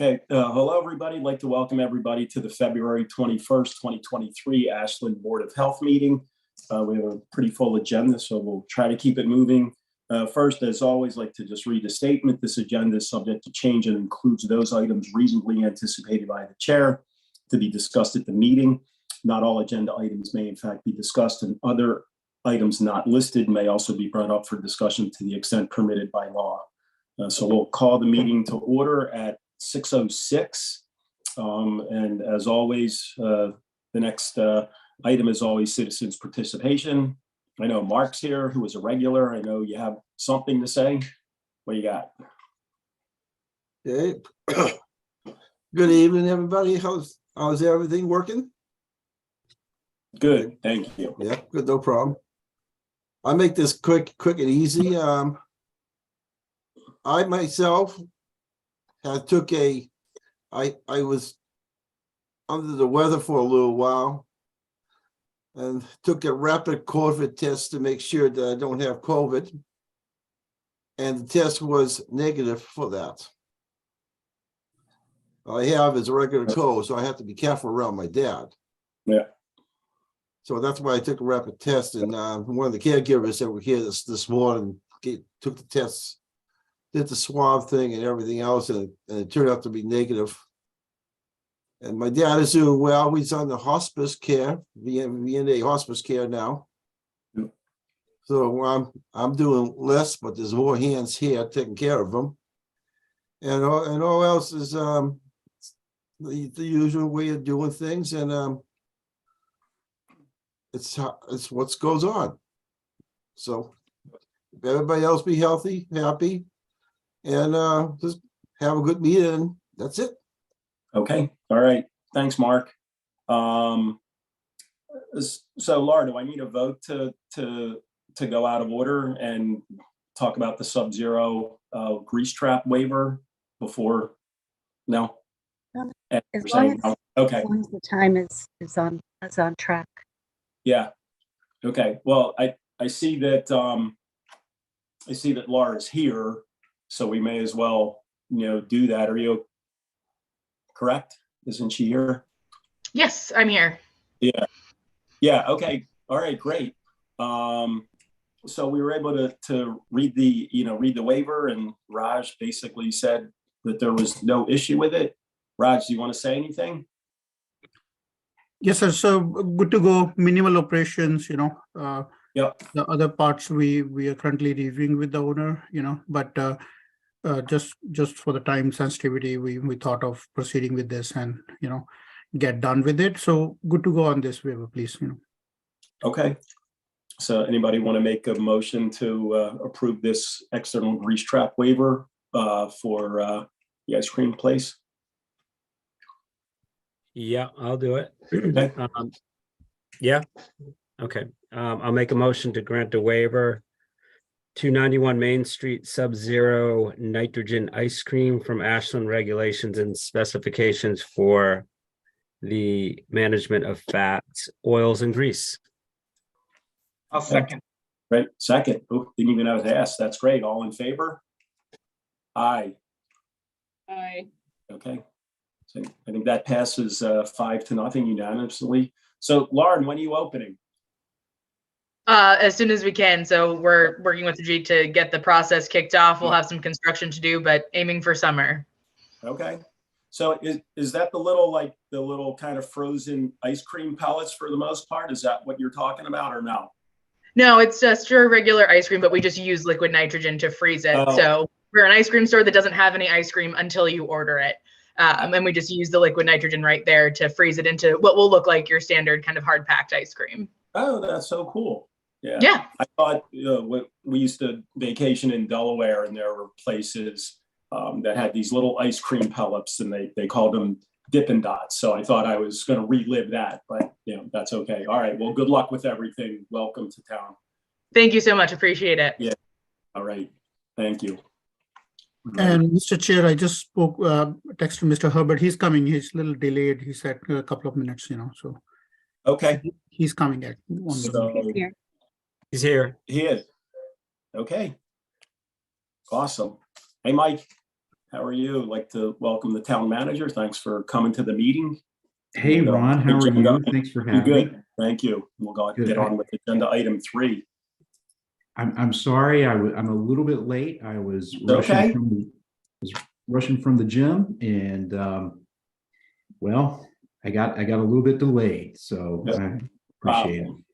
Okay, hello everybody. I'd like to welcome everybody to the February 21st, 2023 Ashland Board of Health meeting. We have a pretty full agenda, so we'll try to keep it moving. First, as always, I'd like to just read a statement. This agenda is subject to change and includes those items reasonably anticipated by the chair to be discussed at the meeting. Not all agenda items may in fact be discussed, and other items not listed may also be brought up for discussion to the extent permitted by law. So we'll call the meeting to order at 6:06. And as always, the next item is always citizens participation. I know Mark's here, who is a regular. I know you have something to say. What do you got? Okay. Good evening, everybody. How's everything working? Good, thank you. Yeah, good, no problem. I'll make this quick and easy. I myself I was under the weather for a little while and took a rapid COVID test to make sure that I don't have COVID. And the test was negative for that. All I have is a regular cold, so I have to be careful around my dad. Yeah. So that's why I took a rapid test. And one of the caregivers that were here this morning took the tests, did the swab thing and everything else, and it turned out to be negative. And my dad is doing well. He's on the hospice care, VNA hospice care now. Yep. So I'm doing less, but there's more hands here taking care of him. And all else is the usual way of doing things, and it's what goes on. So everybody else be healthy, happy, and just have a good meeting. That's it. Okay, all right. Thanks, Mark. So Laura, do I need a vote to go out of order and talk about the sub-zero grease trap waiver before? No? As long as, okay. As long as the time is on track. Yeah. Okay. Well, I see that Laura's here, so we may as well, do that. Are you correct? Isn't she here? Yes, I'm here. Yeah. Yeah. Okay. All right. Great. So we were able to read the waiver, and Raj basically said that there was no issue with it. Raj, do you want to say anything? Yes, sir. So good to go. Minimal operations, Yep. The other parts we are currently reviewing with the owner, but just for the time sensitivity, we thought of proceeding with this and, get done with it. So good to go on this waiver, please. Okay. So anybody want to make a motion to approve this external grease trap waiver for the ice cream place? Yeah, I'll do it. Okay. Yeah. Okay. I'll make a motion to grant a waiver. 291 Main Street Sub-Zero Nitrogen Ice Cream from Ashland regulations and specifications for the management of fats, oils, and grease. I'll second. Right. Second. Oh, didn't even have to ask. That's great. All in favor? Aye. Aye. Okay. So I think that passes 5-0 unanimously. So Lauren, when are you opening? As soon as we can. So we're working with the G to get the process kicked off. We'll have some construction to do, but aiming for summer. Okay. So is that the little kind of frozen ice cream pellets for the most part? Is that what you're talking about, or no? No, it's just your regular ice cream, but we just use liquid nitrogen to freeze it. Oh. So we're an ice cream store that doesn't have any ice cream until you order it. And we just use the liquid nitrogen right there to freeze it into what will look like your standard kind of hard packed ice cream. Oh, that's so cool. Yeah. Yeah. I thought we used to vacation in Delaware, and there were places that had these little ice cream pellets, and they called them Dippin' Dots. So I thought I was going to relive that, but that's okay. All right. Well, good luck with everything. Welcome to town. Thank you so much. Appreciate it. Yeah. All right. Thank you. And Mr. Chair, I just spoke, texted Mr. Herbert. He's coming. He's a little delayed. He said a couple of minutes, so. Okay. He's coming at 1 minute. So He's here. he is. Okay. Awesome. Hey, Mike. How are you? I'd like to welcome the town manager. Thanks for coming to the meeting. Hey, We'll Ron, how are agenda- you? Thanks for Be having me. good. Thank you. We'll go Good. get on with agenda item 3. I'm sorry, I'm a little bit late. I was Okay. rushing from the gym, and well, I got a little bit delayed, so Yep. I appreciate it. Problem.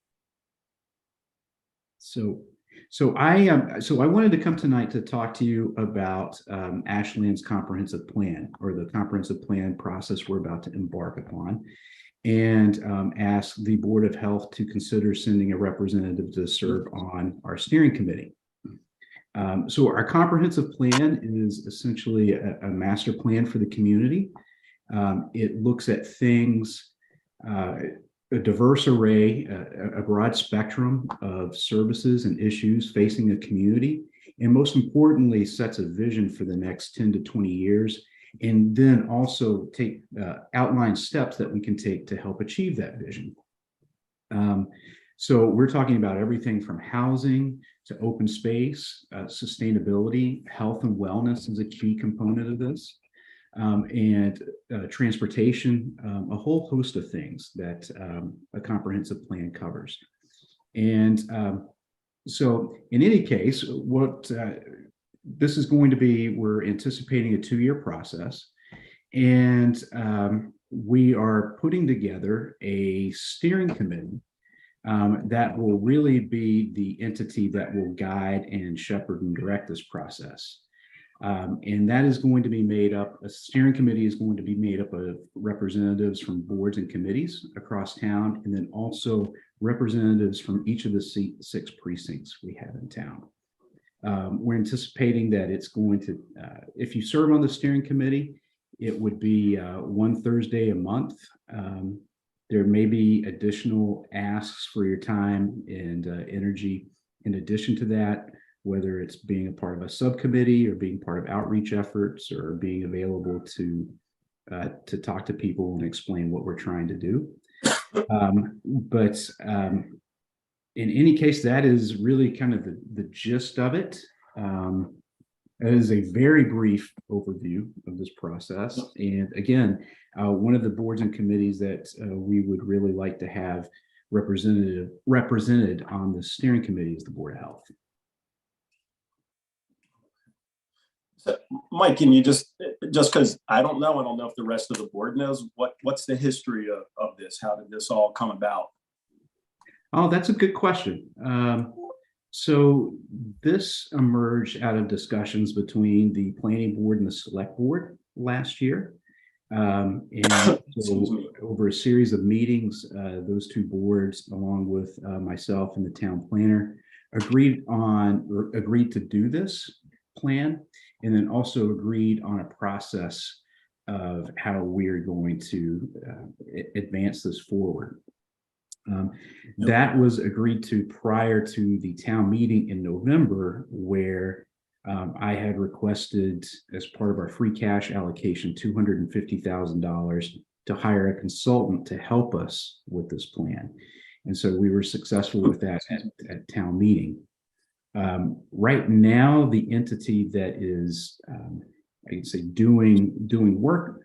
So I wanted to come tonight to talk to you about Ashland's comprehensive plan, or the comprehensive plan process we're about to embark upon, and ask the Board of Health to consider sending a representative to serve on our steering committee. So our comprehensive plan is essentially a master plan for the community. It looks at things, a diverse array, a broad spectrum of services and issues facing a community, and most importantly, sets a vision for the next 10 to 20 years, and then also outline steps that we can take to help achieve that vision. So we're talking about everything from housing to open space, sustainability, health and wellness is a key component of this. And transportation, a whole host of things that a comprehensive plan covers. And so in any case, what this is going to be, we're anticipating a 2-year process, and we are putting together a steering committee that will really be the entity that will guide and shepherd and direct this process. And that is going to be made up, a steering committee is going to be made up of representatives from boards and committees across town, and then also representatives from each of the 6 precincts we have in town. We're anticipating that it's going to, if you serve on the steering committee, it would be 1 Thursday a month. There may be additional asks for your time and energy in addition to that, whether it's being a part of a subcommittee or being part of outreach efforts or being available to talk to people and explain what we're trying to do. But in any case, that is really kind of the gist of it. That is a very brief overview of this process. And again, one of the boards and committees that we would really like to have represented on the steering committee is the Board of Health. So, Mike, can you just because I don't know if the rest of the board knows, what's the history of this? How did this all come about? Oh, that's a good question. So this emerged out of discussions between the planning board and the select board last year. And so over a series of meetings, those 2 boards, along with myself and the town planner, agreed to do this plan, and then also agreed on a process of how we're going to advance this forward. That was agreed to prior to the town meeting in November, where I had requested, as part of our free cash allocation, $250,000 to hire a consultant to help us with this plan. And so we were successful with that at town meeting. Right now, the entity that is, I can say, doing work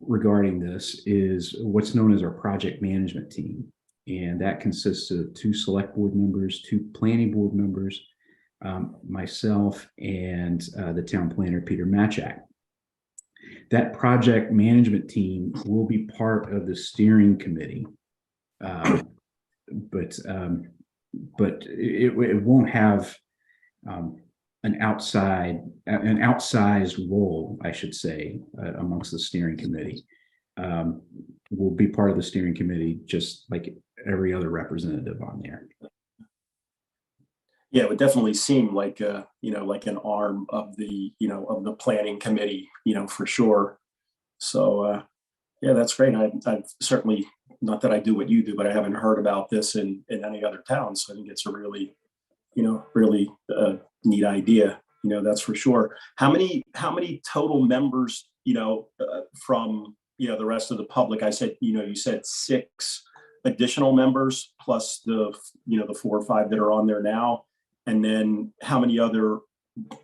regarding this is what's known as our project management team. And that consists of 2 select board members, 2 planning board members, myself, and the town planner, Peter Matchak. That project management team will be part of the steering committee, but it won't have an outsized role, I should say, amongst the steering committee. Will be part of the steering committee just like every other representative on there. Yeah, it would definitely seem like like an arm of the of the planning committee, for sure. So yeah, that's great. I've certainly, not that I do what you do, but I haven't heard about this in any other town. So I think it's a really neat idea. That's for sure. How many total members, from the rest of the public? I said, you said 6 additional members plus the 4 or 5 that are on there now. And then how many other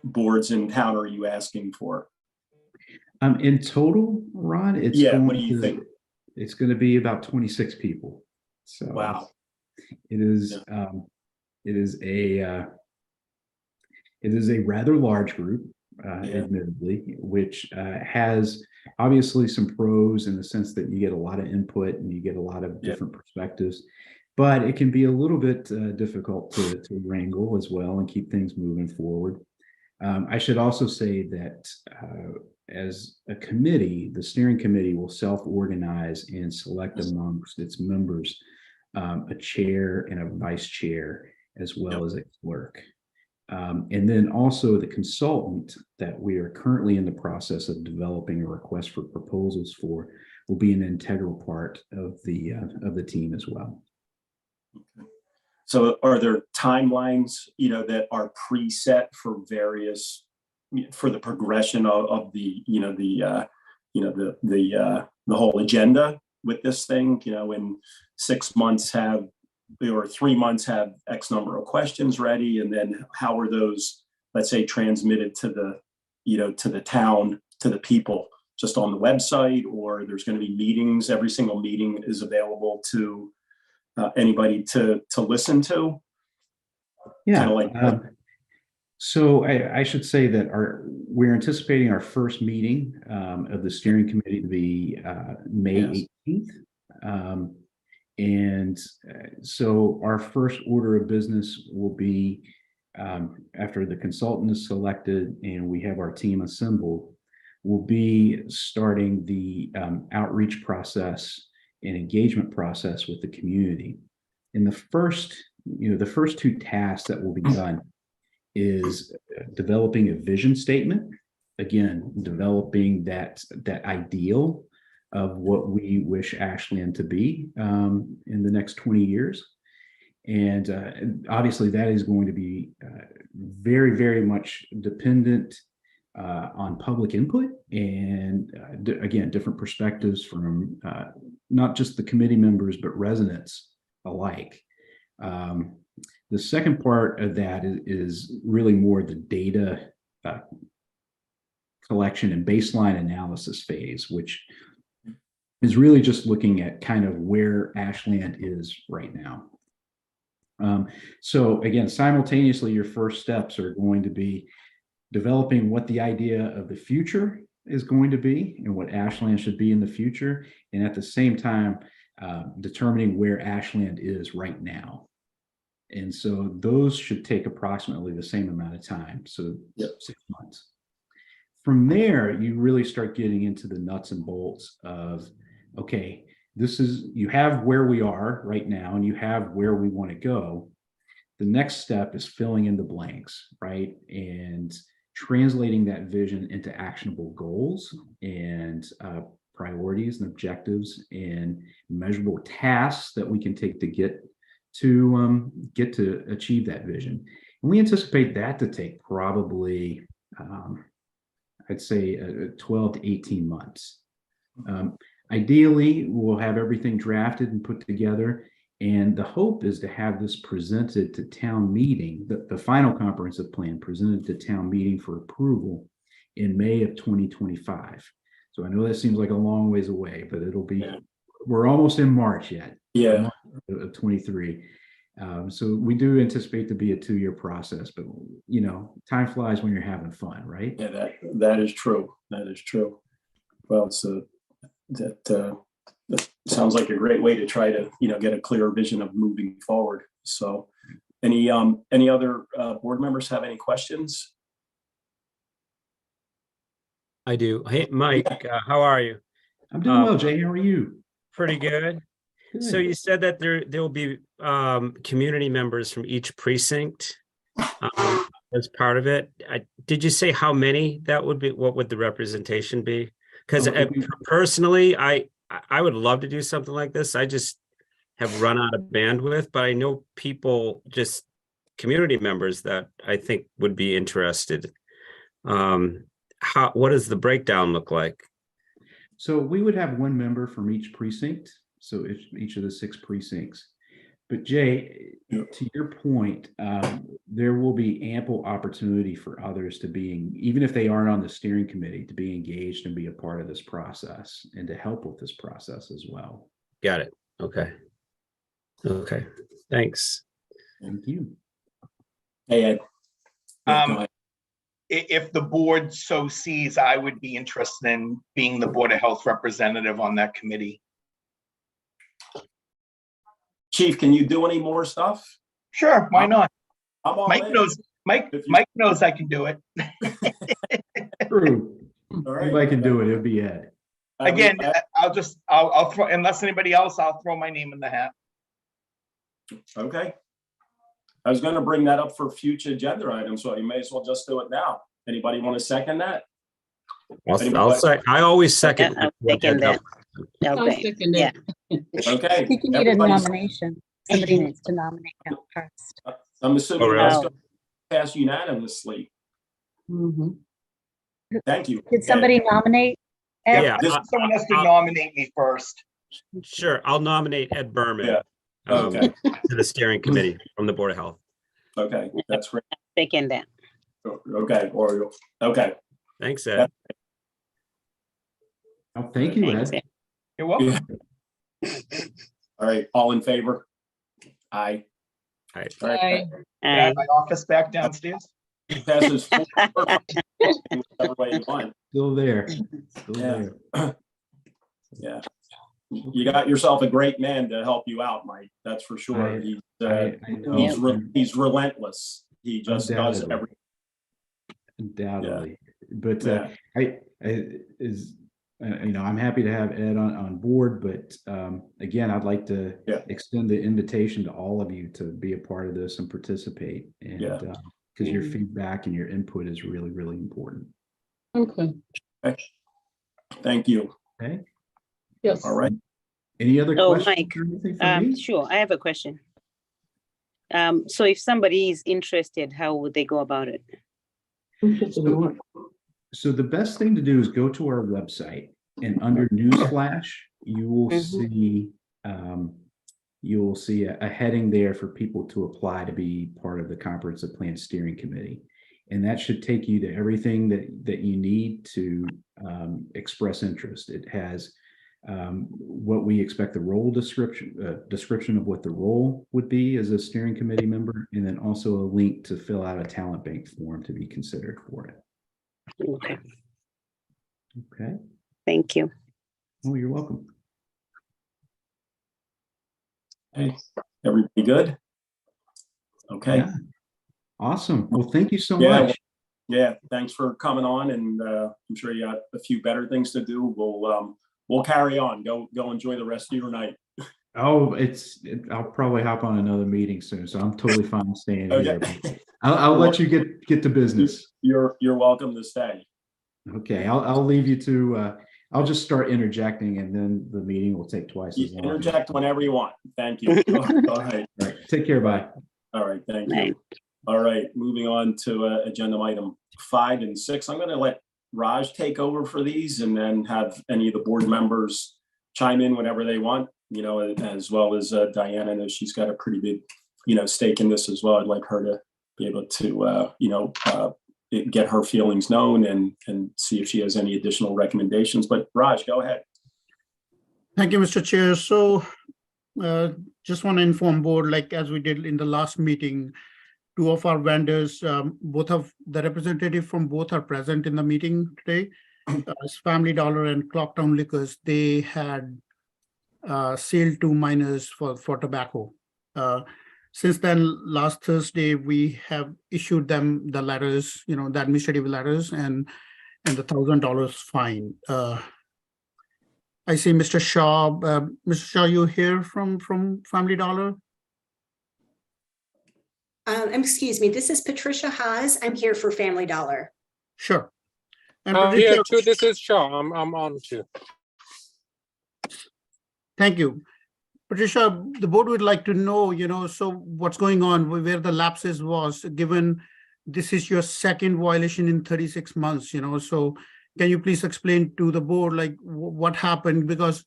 boards in town are you asking for? In total, Ron, it's Yeah, going what do you think? It's going to be about 26 people. So Wow. it is it is a rather large group, admittedly, which has obviously some pros in the sense that you get a lot of input and you get a lot of different perspectives, but it can be a little bit difficult to wrangle as well and keep things moving forward. I should also say that as a committee, the steering committee will self-organize and select amongst its members a chair and a vice chair, as well as a clerk. And then also the consultant that we are currently in the process of developing a request for proposals for will be an integral part of the team as well. Okay. So are there timelines, that are preset for various, for the progression of the, the whole agenda with this thing, in 6 months or 3 months have X number of questions ready, and then how are those, let's say, transmitted to the, to the town, to the people, just on the website, or there's going to be meetings, every single meeting is available to anybody to listen to? Yeah. Kind of like So I should say that we're anticipating our first meeting of the steering committee to be May 18th. So our first order of business will be after the consultant is selected and we have our team assembled, we'll be starting the outreach process and engagement process with the community. And the first two tasks that will be done is developing a vision statement. Again, developing that ideal of what we wish Ashland to be in the next 20 years. And obviously that is going to be very, very much dependent on public input and again, different perspectives from not just the committee members, but residents alike. The second part of that is really more the data collection and baseline analysis phase, which is really just looking at kind of where Ashland is right now. So again, simultaneously, your first steps are going to be developing what the idea of the future is going to be and what Ashland should be in the future. And at the same time, determining where Ashland is right now. And so those should take approximately the same amount of time. So 6 months. From there, you really start getting into the nuts and bolts of, okay, you have where we are right now and you have where we want to go. The next step is filling in the blanks, right? And translating that vision into actionable goals and priorities and objectives and measurable tasks that we can take to get to achieve that vision. And we anticipate that to take probably, I'd say 12 to 18 months. Ideally, we'll have everything drafted and put together. And the hope is to have this presented to town meeting, the final comprehensive plan presented to town meeting for approval in May of 2025. So I know that seems like a long ways away, but it'll be, we're almost in March yet. Yeah. Of 23. So we do anticipate to be a 2-year process, but time flies when you're having fun, right? Yeah, that is true. That is true. Well, that sounds like a great way to try to, get a clearer vision of moving forward. So any other board members have any questions? I do. Hey, Mike, how are you? I'm doing well, Jay. How are you? Pretty good. Good. So you said that there will be community members from each precinct as part of it. Did you say how many that would be? What would the representation be? Because personally, I would love to do something like this. I just have run out of bandwidth, but I know people, just community members that I think would be interested. What does the breakdown look like? So we would have one member from each precinct. So each of the 6 precincts. But Jay, Yeah. to your point, there will be ample opportunity for others to even if they aren't on the steering committee, to be engaged and be a part of this process and to help with this process as well. Got it. Okay. Okay. Thanks. Thank you. Hey, Ed. Yeah, go Um, ahead. If the board so sees, I would be interested in being the Board of Health representative on that committee. Chief, can you do any more stuff? Sure, why not? I'm all Mike in. knows, Mike If you- Mike knows I can do it. True. All right. If I can do it, it'll be Ed. Again, I'll throw, unless anybody else, I'll throw my name in the hat. Okay. I was going to bring that up for future agenda items, so you may as well just do it now. Anybody want to second that? I'll say, I always second. I'll second that. Okay, yeah. Okay. I think you need a everybody's- nomination. Somebody needs to nominate him first. I'm assuming Oh, that's really? going to pass unanimously. Thank you. Did somebody nominate? Ed? Yeah. This- Someone has to nominate me first. Sure. I'll nominate Ed Berman. Yeah. Okay. To the steering committee from the Board of Health. Okay, that's great. Second that. Okay, or, okay. Thanks, Ed. Oh, thank you, Thanks, Ed. Ed. You're welcome. All right, all in favor? Aye. All right. All right. Can I have my office back downstairs? Passes 4. Whichever way you want. Still there. Still Yeah. there. Yeah. You got yourself a great man to help you out, Mike. That's for sure. I- He's, I know. he's relentless. He just does Undoubtedly. everything. Undoubtedly. But Yeah. I'm happy to have Ed on board, but again, I'd like to Yeah. extend the invitation to all of you to be a part of this and participate. And Yeah. because your feedback and your input is really, really important. Okay, Thank you. Okay. yes. All right. Any other So, questions? Mike, or anything for me? Sure, I have a question. So if somebody is interested, how would they go about it? So the best thing to do is go to our website, and under Newsflash, you will Mhm. see a heading there for people to apply to be part of the Comprehensive Plan Steering Committee. And that should take you to everything that you need to express interest. It has what we expect the role description of what the role would be as a steering committee member, and then also a link to fill out a talent bank form to be considered for it. Okay, Okay. thank you. Oh, you're welcome. Hey, everybody good? Okay. Yeah. Awesome. Well, thank you so Yeah, much. Yeah, thanks for coming on, and I'm sure you got a few better things to do. We'll carry on. Go enjoy the rest of your night. Oh, I'll probably hop on another meeting soon, so I'm totally fine staying Okay. here. But I'll let you get to business. You're welcome to stay. Okay, I'll leave you to. I'll just start interjecting, and then the meeting will take twice You as long. interject whenever you want. Thank you. All right. All right, take care. Bye. All right. Thank you. Right. All right. Moving on to agenda item 5 and 6. I'm going to let Raj take over for these, and then have any of the board members chime in whenever they want, as well as Diana. I know she's got a pretty big, stake in this as well. I'd like her to be able to, get her feelings known and see if she has any additional recommendations. But Raj, go ahead. Thank you, Mr. Chair. So just want to inform board, like as we did in the last meeting, 2 of our vendors, both of the representative from both are present in the meeting today. It's Family Dollar and Clocktown Liquors. They had sale to minors for tobacco. Since then, last Thursday, we have issued them the letters, the administrative letters and the $1,000 fine. I see Mr. Shaw. Mr. Shaw, you here from Family Dollar? Excuse me, this is Patricia Haas. I'm here for Family Dollar. Sure. And Here Patricia, too, this is Shaw. I'm on too. thank you. Patricia, the board would like to know, so what's going on, where the lapses was, given this is your second violation in 36 months, so can you please explain to the board, like what happened? Because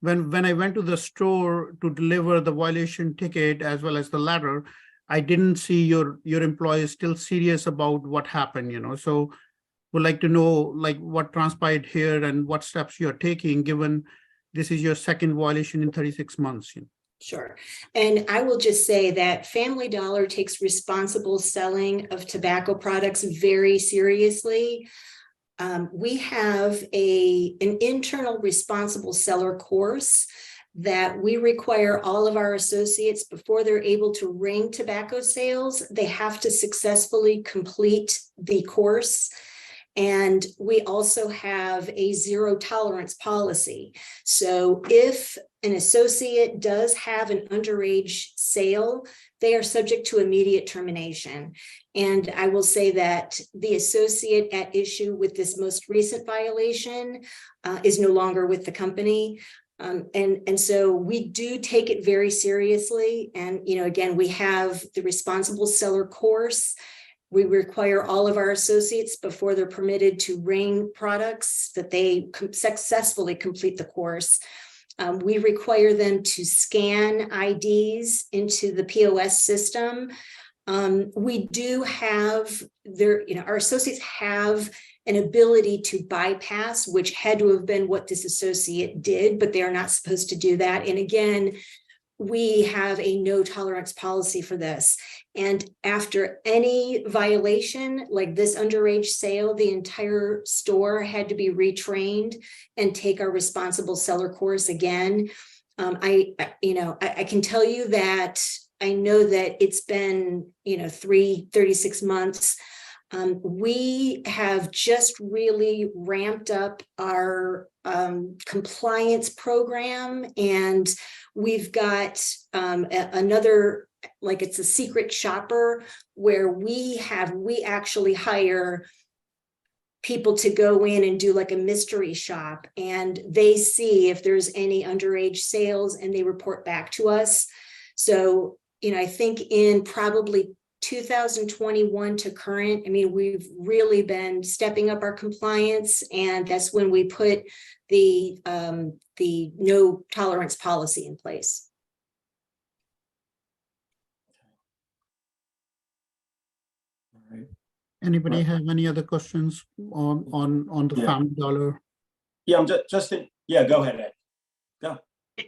when I went to the store to deliver the violation ticket as well as the letter, I didn't see your employee still serious about what happened, so would like to know like what transpired here and what steps you're taking, given this is your second violation in 36 months. Sure. And I will just say that Family Dollar takes responsible selling of tobacco products very seriously. We have an internal responsible seller course that we require all of our associates before they're able to ring tobacco sales. They have to successfully complete the course. And we also have a zero tolerance policy. So if an associate does have an underage sale, they are subject to immediate termination. And I will say that the associate at issue with this most recent violation is no longer with the company. And so we do take it very seriously. And, again, we have the responsible seller course. We require all of our associates before they're permitted to ring products that they successfully complete the course. We require them to scan IDs into the POS system. We do have our associates have an ability to bypass, which had to have been what this associate did, but they are not supposed to do that. And again, we have a no tolerance policy for this. And after any violation like this underage sale, the entire store had to be retrained and take our responsible seller course again. I can tell you that I know that it's been, 36 months. We have just really ramped up our compliance program, and we've got another, like it's a secret shopper where we actually hire people to go in and do like a mystery shop, and they see if there's any underage sales and they report back to us. So, I think in probably 2021 to current, we've really been stepping up our compliance, and that's when we put the no tolerance policy in place. All right. Anybody have any other questions on the Family Dollar? Yeah, I'm just yeah, go ahead, Ed. Go.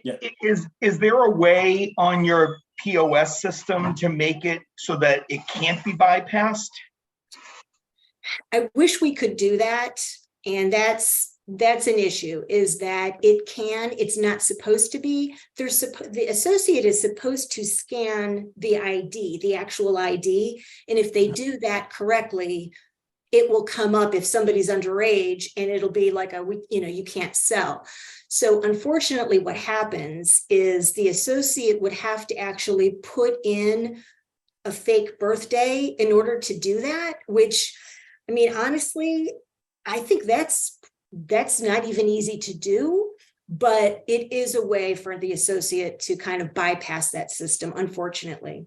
Yeah. Is there a way on your POS system to make it so that it can't be bypassed? I wish we could do that. And that's an issue, is that it's not supposed to be. The associate is supposed to scan the ID, the actual ID. And if they do that correctly, it will come up if somebody's underage, and it'll be like you can't sell. So unfortunately, what happens is the associate would have to actually put in a fake birthday in order to do that, which, honestly, I think that's not even easy to do, but it is a way for the associate to kind of bypass that system, unfortunately.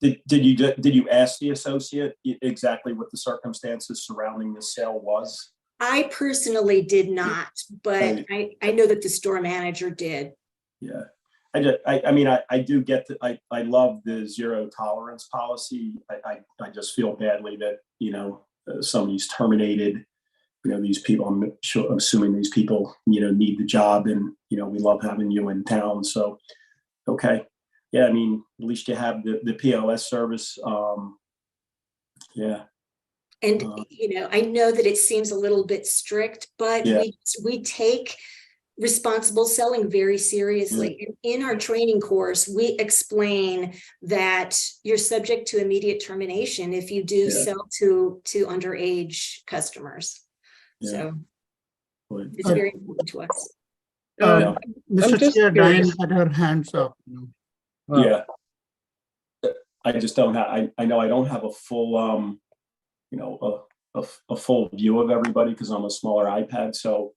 Did you ask the associate exactly what the circumstances surrounding the sale was? I personally did not, but I know that the store manager did. Yeah, I do get that. I love the zero tolerance policy. I just feel badly that somebody's terminated. These people. I'm assuming these people need the job, and we love having you in town. So, okay. Yeah, at least you have the POS service. Yeah. And, I know that it seems a little bit strict, but yeah. we take responsible selling very seriously. Yeah. In our training course, we explain that you're subject to immediate termination if you do sell to underage customers. Yeah. So it's very important to us. Mr. Chair, Diane had her hands up. Yeah, I just don't have. I know I don't have a full, a full view of everybody because I'm a smaller iPad. So,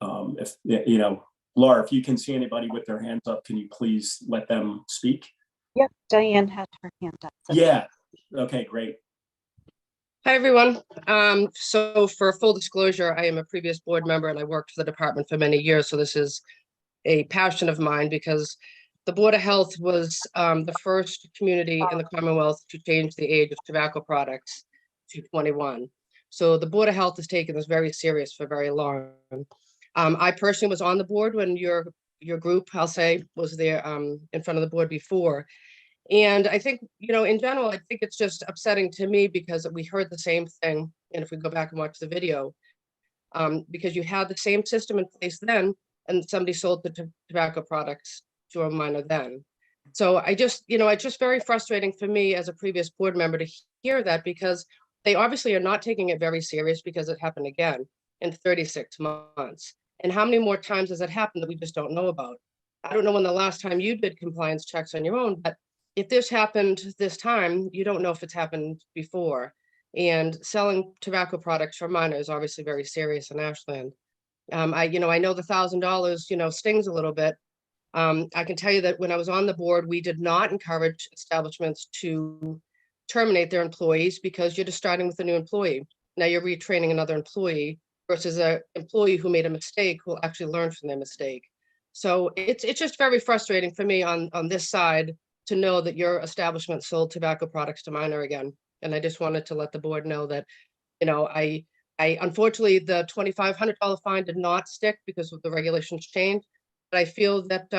if Laura, if you can see anybody with their hands up, can you please let them speak? Yep, Diane had her hand up. Yeah. Okay. Great. Hi, everyone. So for full disclosure, I am a previous board member and I worked for the department for many years. So this is a passion of mine because the Board of Health was the first community in the Commonwealth to change the age of tobacco products to 21. So the Board of Health has taken this very serious for very long. I personally was on the board when your group, I'll say, was there in front of the board before. And I think, in general, I think it's just upsetting to me because we heard the same thing. And if we go back and watch the video, because you had the same system in place then, and somebody sold the tobacco products to a minor then. So I just, it's just very frustrating for me as a previous board member to hear that, because they obviously are not taking it very serious because it happened again in 36 months. And how many more times has it happened that we just don't know about? I don't know when the last time you did compliance checks on your own, but if this happened this time, you don't know if it's happened before. And selling tobacco products for minors is obviously very serious in Ashland. I know the $1,000, stings a little bit. I can tell you that when I was on the board, we did not encourage establishments to terminate their employees because you're just starting with a new employee. Now you're retraining another employee versus an employee who made a mistake who will actually learn from their mistake. So it's just very frustrating for me on this side to know that your establishment sold tobacco products to minor again. And I just wanted to let the board know that, I unfortunately, the $2,500 fine did not stick because of the regulations changed. But I feel that,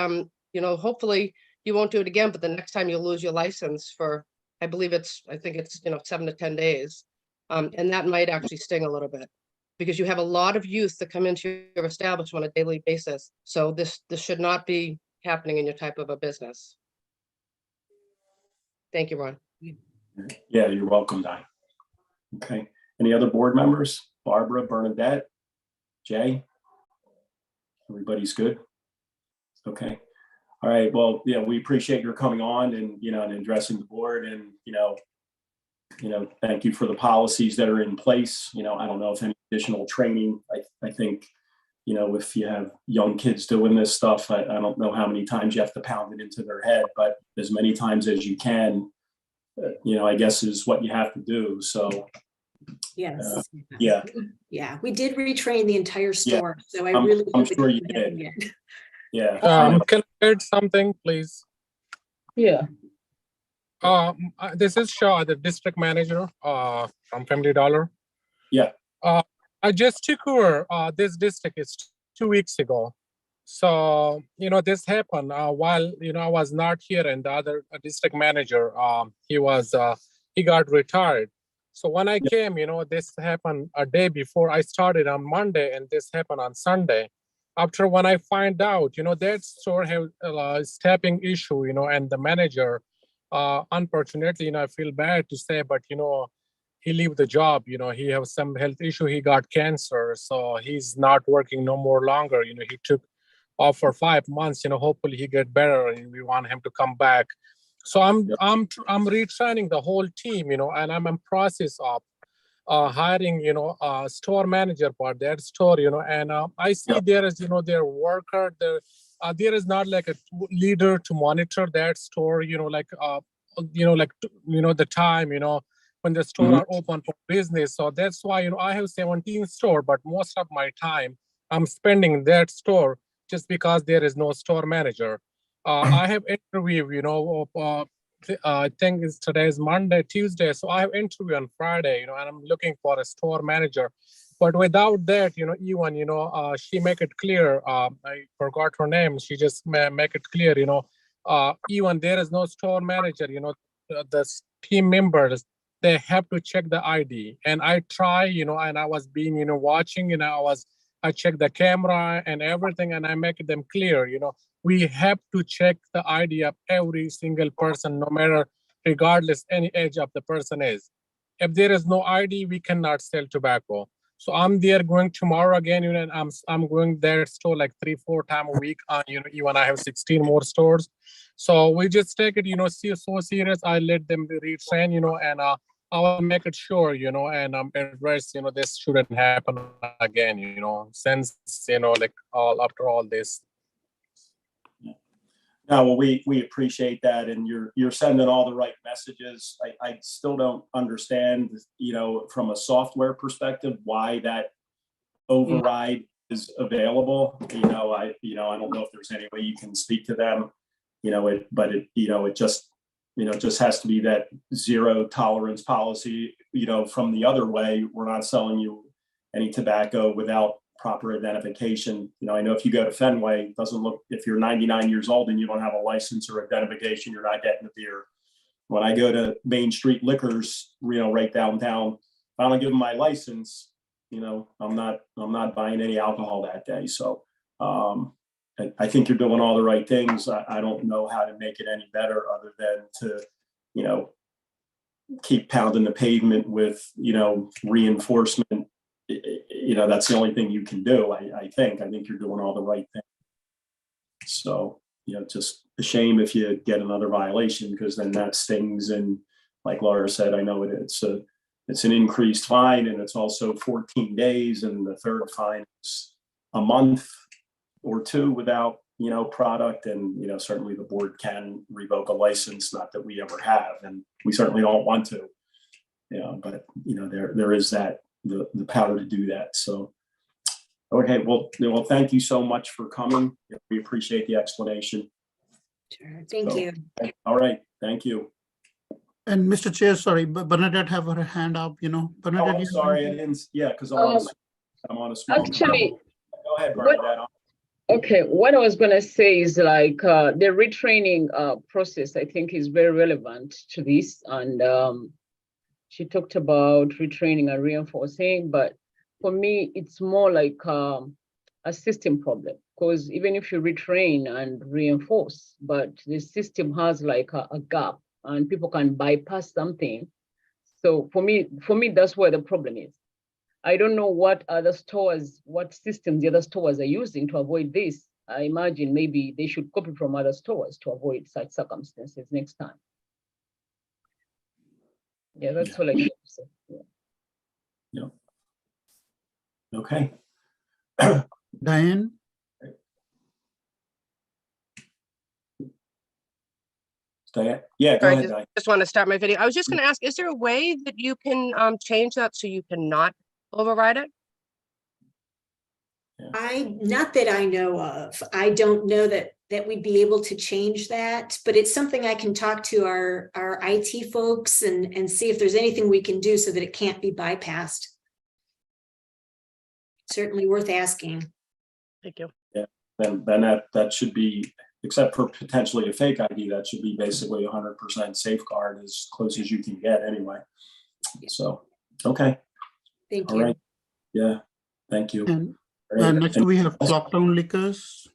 hopefully you won't do it again, but the next time you'll lose your license for, I think it's 7 to 10 days. And that might actually sting a little bit because you have a lot of youth that come into your establishment on a daily basis. So this should not be happening in your type of a business. Thank you, Ron. Yeah, you're welcome, Di. Okay. Any other board members? Barbara, Bernadette, Jay? Everybody's good? Okay. All right. Well, yeah, we appreciate your coming on and, and addressing the board and, thank you for the policies that are in place. I don't know if any additional training, I think, if you have young kids doing this stuff, I don't know how many times you have to pound it into their head, but as many times as you can, I guess is what you have to do. So, Yes. Yeah. Yeah, we did retrain the entire store. So I I'm really hope it sure you doesn't happen did. again. Yeah. I know. Can I add something, please? Yeah. This is Shaw, the district manager from Family Dollar. Yeah. I just took over this district is 2 weeks ago. So, this happened while, I was not here and the other district manager, he got retired. So when I came, this happened a day before I started on Monday and this happened on Sunday. After when I find out, that store have a staffing issue, and the manager, unfortunately, I feel bad to say, but, he leave the job, he has some health issue, he got cancer. So he's not working no more longer. He took off for 5 months, hopefully he get better and we want him to come back. So I'm retraining the whole team, and I'm in process of hiring, a store manager for that store, and I see there is, their worker, there is not like a leader to monitor that store, the time, when the store are open for business. So that's why, I have 17 store, but most of my time I'm spending in that store just because there is no store manager. I have interview, I think today is Monday, Tuesday. So I have interview on Friday, and I'm looking for a store manager. But without that, even, she make it clear, I forgot her name. She just make it clear, even there is no store manager, the team members, they have to check the ID. And I try, and I was being, watching, I check the camera and everything, and I make them clear, we have to check the ID of every single person, no matter, regardless any age of the person is. If there is no ID, we cannot sell tobacco. So I'm there going tomorrow again, and I'm going there store like 3-4 times a week. Even I have 16 more stores. So we just take it, so serious. I let them retrain, and I will make it sure, and address, this shouldn't happen again, since, like after all this. No, well, we appreciate that, and you're sending all the right messages. I still don't understand, from a software perspective, why that override is available. I don't know if there's any way you can speak to them, it just has to be that zero tolerance policy, from the other way. We're not selling you any tobacco without proper identification. I know if you go to Fenway, it doesn't look, if you're 99 years old and you don't have a license or identification, you're not getting the beer. When I go to Main Street Liquors, right downtown, if I don't give them my license, I'm not buying any alcohol that day. So I think you're doing all the right things. I don't know how to make it any better other than to, keep pounding the pavement with, reinforcement. That's the only thing you can do. I think you're doing all the right thing. So, just a shame if you get another violation, because then that stings. And like Laura said, I know it's an increased fine, and it's also 14 days. And the third fine is a month or two without, product. And, certainly the board can revoke a license, not that we ever have, and we certainly don't want to, but, there is that, the power to do that. So, okay, well, thank you so much for coming. We appreciate the explanation. Sure. Thank you. All right, thank you. And Mr. Chair, sorry, but Bernadette have her hand up, Bernadette. Oh, I'm sorry, I didn't, because I'm on a small. Actually, go ahead, Bernadette. okay, what I was gonna say is like the retraining process, I think, is very relevant to this. And she talked about retraining and reinforcing, but for me, it's more like a system problem, because even if you retrain and reinforce, but the system has like a gap and people can bypass something. So for me, that's where the problem is. I don't know what systems the other stores are using to avoid this. I imagine maybe they should copy from other stores to avoid such circumstances next time. Yeah, that's all I can say. Yeah. Okay. Diane? Diane? Yeah, go Sorry, ahead, Diane. just want to start my video. I was just going to ask, is there a way that you can change that so you cannot override it? Not that I know of. I don't know that we'd be able to change that, but it's something I can talk to our IT folks and see if there's anything we can do so that it can't be bypassed. Certainly worth asking. Thank you. Yeah, then that should be, except for potentially a fake ID, that should be basically 100% safeguard, as close as you can get anyway. So, okay. Thank All you. right. Yeah, thank you. And next we have Clocktown Liquors.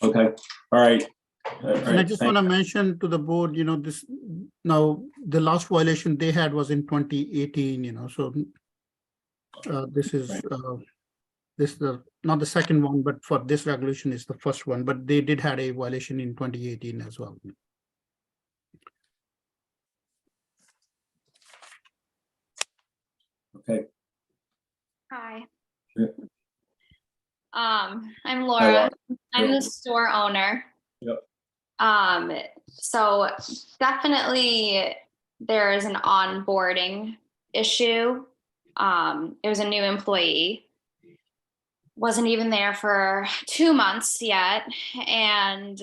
Okay, all right. And I just want to mention to the board, this now the last violation they had was in 2018, so this is not the second one, but for this regulation is the first one, but they did have a violation in 2018 as well. Okay. Hi. Yeah. I'm Laura. I'm the store owner. Yep. So definitely there is an onboarding issue. It was a new employee. Wasn't even there for 2 months yet, and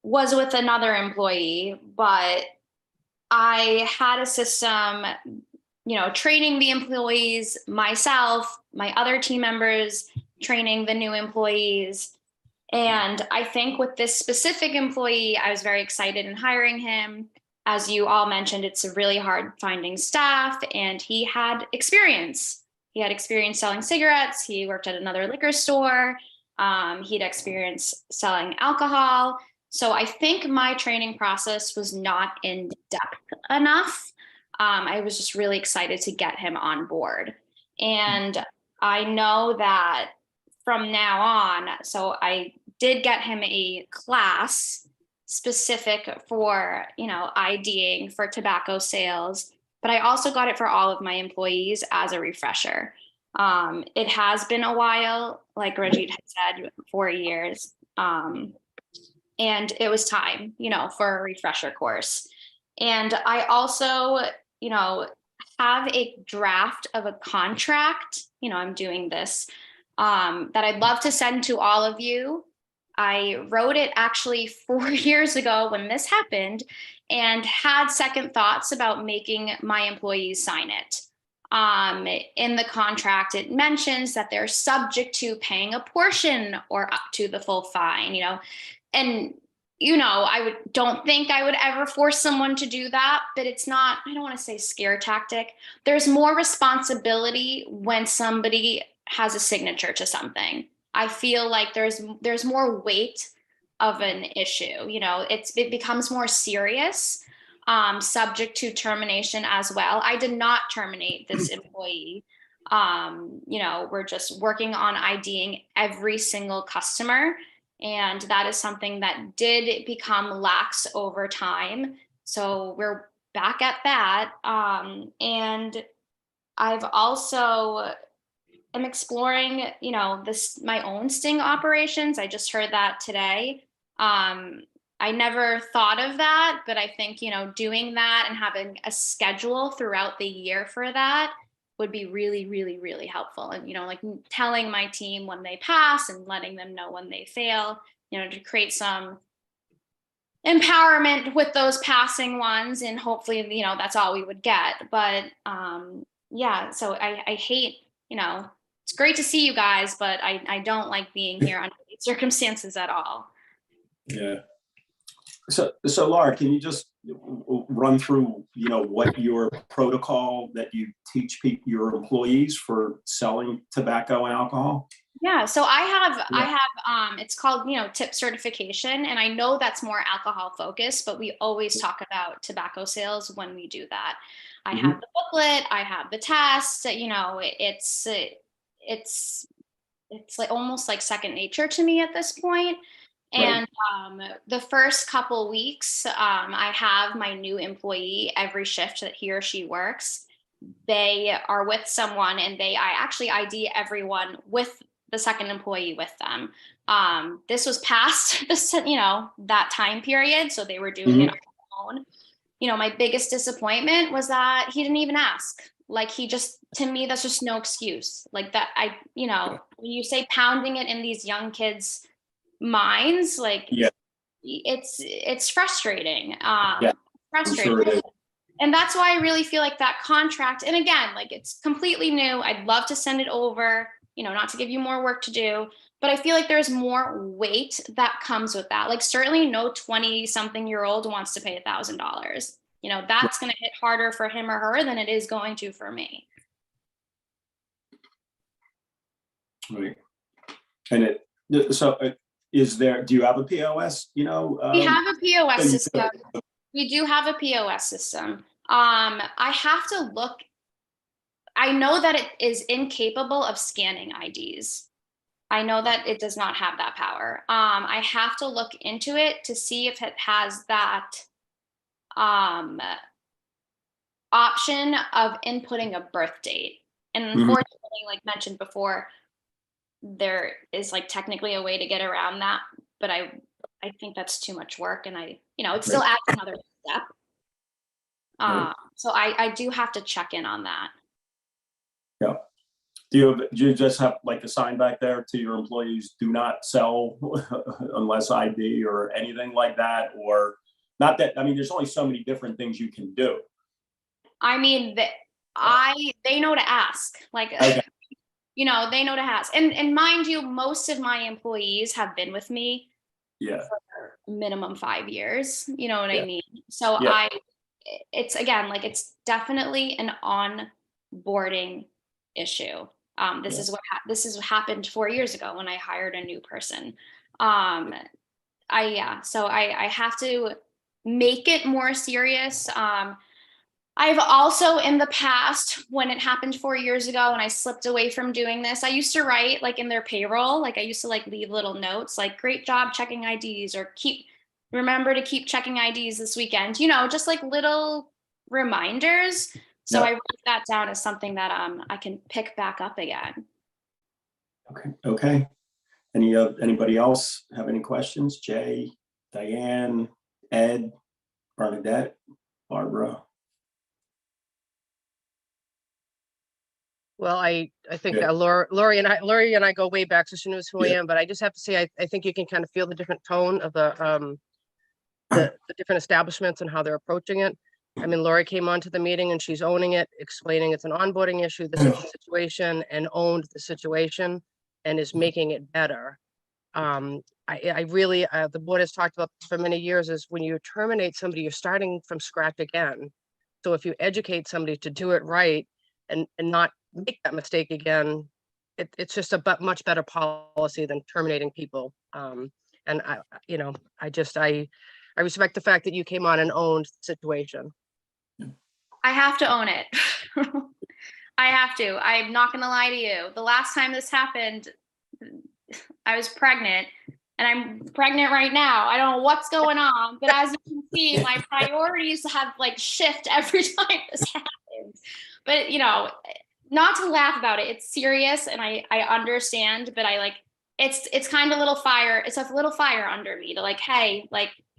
was with another employee, but I had a system, training the employees, myself, my other team members, training the new employees. And I think with this specific employee, I was very excited in hiring him. As you all mentioned, it's really hard finding staff, and he had experience. He had experience selling cigarettes. He worked at another liquor store. He'd experience selling alcohol. So I think my training process was not in depth enough. I was just really excited to get him on board. And I know that from now on, so I did get him a class specific for, IDing for tobacco sales, but I also got it for all of my employees as a refresher. It has been a while, like Rajit had said, 4 years. And it was time, for a refresher course. And I also, have a draft of a contract, I'm doing this, that I'd love to send to all of you. I wrote it actually 4 years ago when this happened and had second thoughts about making my employees sign it. In the contract, it mentions that they're subject to paying a portion or up to the full fine, and don't think I would ever force someone to do that, but it's not, I don't want to say scare tactic. There's more responsibility when somebody has a signature to something. I feel like there's more weight of an issue, it becomes more serious, subject to termination as well. I did not terminate this employee. We're just working on IDing every single customer. And that is something that did become lax over time. So we're back at that. And I've also am exploring, my own sting operations. I just heard that today. I never thought of that, but I think, doing that and having a schedule throughout the year for that would be really, really, really helpful. And, like telling my team when they pass and letting them know when they fail, to create some empowerment with those passing ones. And hopefully, that's all we would get. But yeah, so I hate, it's great to see you guys, but I don't like being here under these circumstances at all. Yeah. So Laura, can you just run through, what your protocol that you teach your employees for selling tobacco and alcohol? Yeah, so I have it's called, tip certification, and I know that's more alcohol focused, but we always talk about tobacco sales when we do that. I have the booklet, I have the test, it's like almost like second nature to me at this point. And the first couple weeks, I have my new employee every shift that he or she works. They are with someone, and I actually ID everyone with the second employee with them. This was past this, that time period, so they were doing it on their own. My biggest disappointment was that he didn't even ask. Like, to me, that's just no excuse. Like that, when you say pounding it in these young kids' minds, like it's frustrating. Frustrating. Sure, and that's why I really feel like that contract, and again, like it's completely new. I'd love to send it over, not to give you more work to do, but I feel like there's more weight that comes with that. Like certainly no 20-something-year-old wants to pay $1,000. That's going to hit harder for him or her than it is going to for me. Right. And do you have a POS, we have a POS system. We do have a POS system. I have to look. I know that it is incapable of scanning IDs. I know that it does not have that power. I have to look into it to see if it has that option of inputting a birth date. And unfortunately, like mentioned before, there is like technically a way to get around that, but I think that's too much work, and it still adds another step. So I do have to check in on that. Yeah. Do you just have like a sign back there to your employees, do not sell unless ID or anything like that? Or not that, there's only so many different things you can do. They know to ask, like, okay. They know to ask. And mind you, most of my employees have been with me for minimum 5 years. You know what I mean? So it's again, like it's definitely an onboarding issue. This is what happened 4 years ago when I hired a new person. So I have to make it more serious. I've also in the past, when it happened 4 years ago and I slipped away from doing this, I used to write like in their payroll, like I used to like leave little notes like great job checking IDs, or remember to keep checking IDs this weekend, just like little reminders. So I wrote that down as something that I can pick back up again. Okay. Anybody else have any questions? Jay? Diane, Ed, Bernadette, Barbara. Well, I think Yeah. Lori and I go way back, so she knows who I Yeah. am, but I just have to say, I think you can kind of feel the different tone of the different establishments and how they're approaching it. I mean, Lori came onto the meeting and she's owning it, explaining it's an onboarding issue, this is the situation, and owned the situation and is making it better. I really, the board has talked about this for many years, is when you terminate somebody, you're starting from scratch again. So if you educate somebody to do it right and not make that mistake again, it's just a much better policy than terminating people. And I respect the fact that you came on and owned the situation. I have to own it. I have to. I'm not going to lie to you. The last time this happened, I was pregnant, and I'm pregnant right now. I don't know what's going on, but as you can see, my priorities have like shift every time this happens. But not to laugh about it. It's serious, and I understand, but it's kind of little fire. It's a little fire under me to hey,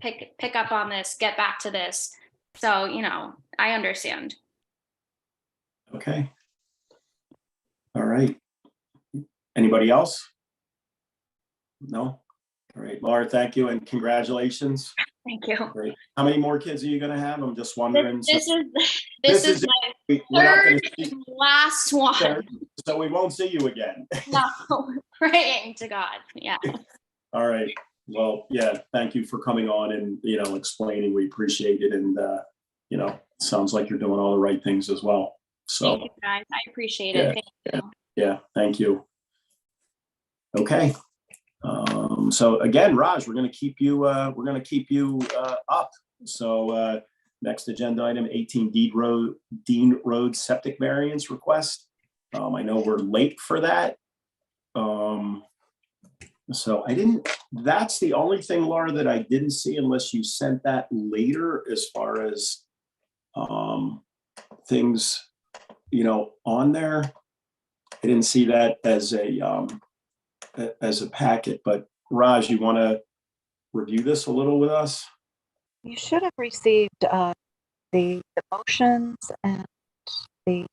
pick up on this, get back to this. So, I understand. Okay. All right. Anybody else? No? All right, Laura, thank you and congratulations. Thank you. Great. How many more kids are you going to have? I'm just wondering. This is my We're not third gonna see- and last one. So we won't see you again. No, praying to God. Yeah. All right. Well, yeah, thank you for coming on and, explaining. We appreciate it. And, sounds like you're doing all the right things as well. So, Thank you, guys. I appreciate it. Thank you. yeah, thank you. Okay. So again, Raj, we're going to keep you up. So next agenda item, 18 Dean Road septic variance request. I know we're late for that. So that's the only thing, Laura, that I didn't see unless you sent that later as far as things, on there. I didn't see that as a packet, but Raj, you want to review this a little with us? You should have received the motions and the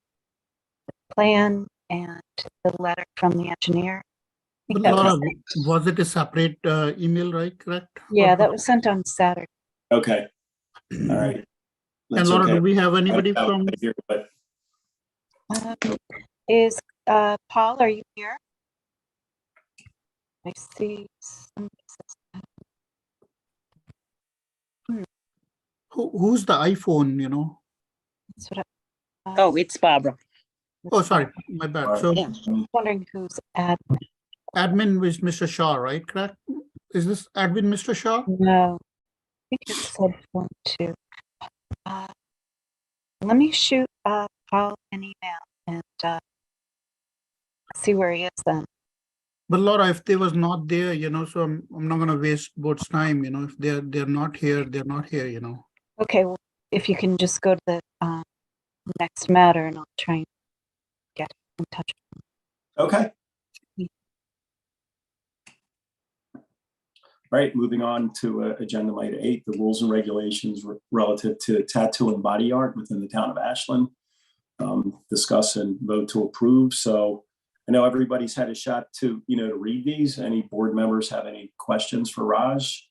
plan and the letter from the engineer. I think But that Laura, was- was it a separate email, right? Correct? Yeah, that was sent on Saturday. Okay. All right. And That's Laura, okay. do we have anybody I don't from? have it here, but Is Paul, are you here? I see somebody says Who's the iPhone, that's what Oh, it's Barbara. Oh, sorry, my bad. So Yeah. I'm wondering who's admin. admin was Mr. Shaw, right? Correct? Is this admin Mr. Shaw? No, I think it said 1, 2. Let me shoot Paul an email and see where he is then. But Laura, if they was not there, so I'm not gonna waste board's time, if they're not here, they're not here, Okay, well, if you can just go to the next matter and I'll try and get in touch. okay. All right, moving on to agenda item 8, the rules and regulations relative to tattoo and body art within the town of Ashland. Discuss and vote to approve. So I know everybody's had a shot to, to read these. Any board members have any questions for Raj?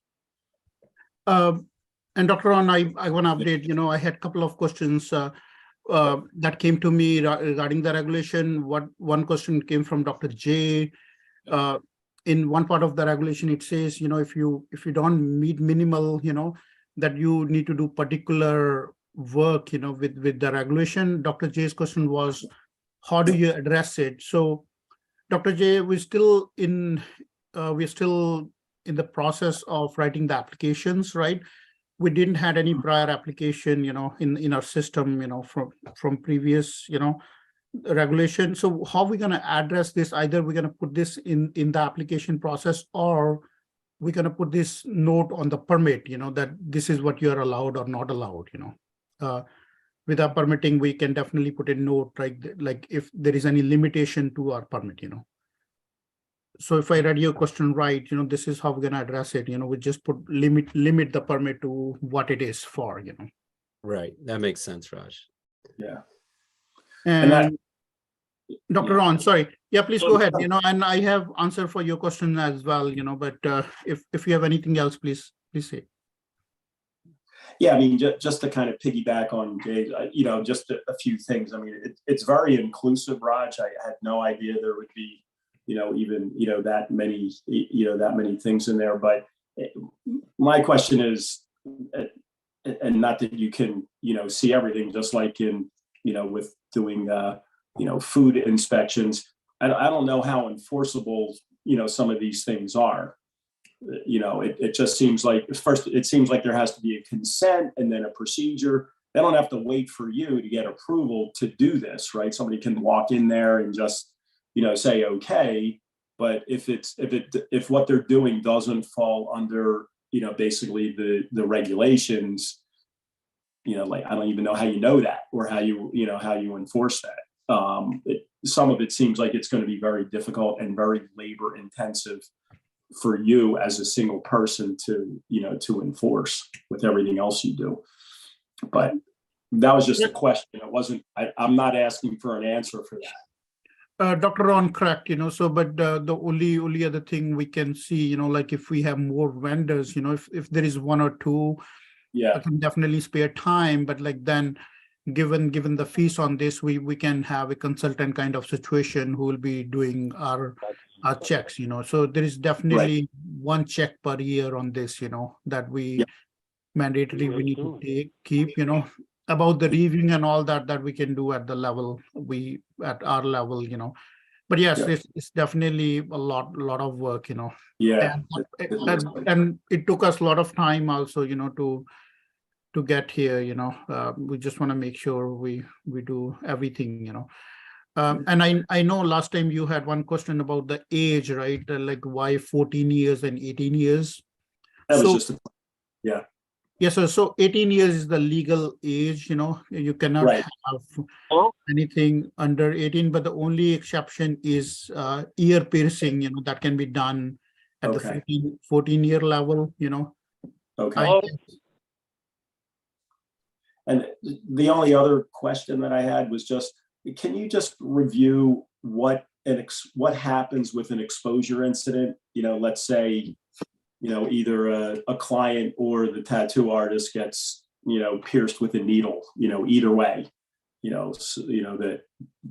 And Dr. Ron, I want to update, I had a couple of questions that came to me regarding the regulation. One question came from Dr. J. In one part of the regulation, it says, if you don't meet minimal, that you need to do particular work, with the regulation. Dr. J's question was, how do you address it? So, Dr. J, we're still in the process of writing the applications, right? We didn't had any prior application, in our system, from previous, regulation. So how are we going to address this? Either we're going to put this in the application process, or we're going to put this note on the permit, that this is what you're allowed or not allowed, with our permitting, we can definitely put a note, like if there is any limitation to our permit, so if I read your question right, this is how we're gonna address it. We just put limit the permit to what it is for. Right, that makes sense, Raj. Yeah. And, that- Dr. Ron, sorry. Yeah, please go ahead. And I have answer for your question as well. But if you have anything else, please say. Yeah, I mean, just to kind of piggyback on Jay, just a few things. I mean, it's very inclusive, Raj. I had no idea there would be, even, that many things in there. But my question is, and not that you can, see everything, just like in, with doing, food inspections. I don't know how enforceable, some of these things are. It just seems like first, it seems like there has to be a consent and then a procedure. They don't have to wait for you to get approval to do this, right? Somebody can walk in there and just, say, okay. But if what they're doing doesn't fall under, basically the regulations, like, I don't even know how you know that or how you enforce that. Some of it seems like it's going to be very difficult and very labor intensive for you as a single person to enforce with everything else you do. But that was just a question. It wasn't, I'm not asking for an answer for that. Dr. Ron, correct, but the only other thing we can see, like if we have more vendors, if there is one or two, I can definitely spare time, but like then given the fees on this, we can have a consultant kind of situation who will be doing our checks, so there is definitely one check per year on this, that we mandatorily we need to keep, about the reviewing and all that we can do at the level at our level, but yes, it's definitely a lot of work, Yeah. and it took us a lot of time also, to get here, we just want to make sure we do everything, and I know last time you had one question about the age, right? Like why 14 years and 18 years? That was just yeah. Yes, sir. So 18 years is the legal age, you cannot have anything under 18, but the only exception is ear piercing, that can be done at the 14-year level, Okay. And the only other question that I had was just, can you just review what happens with an exposure incident? Let's say, either a client or the tattoo artist gets, pierced with a needle, either way, that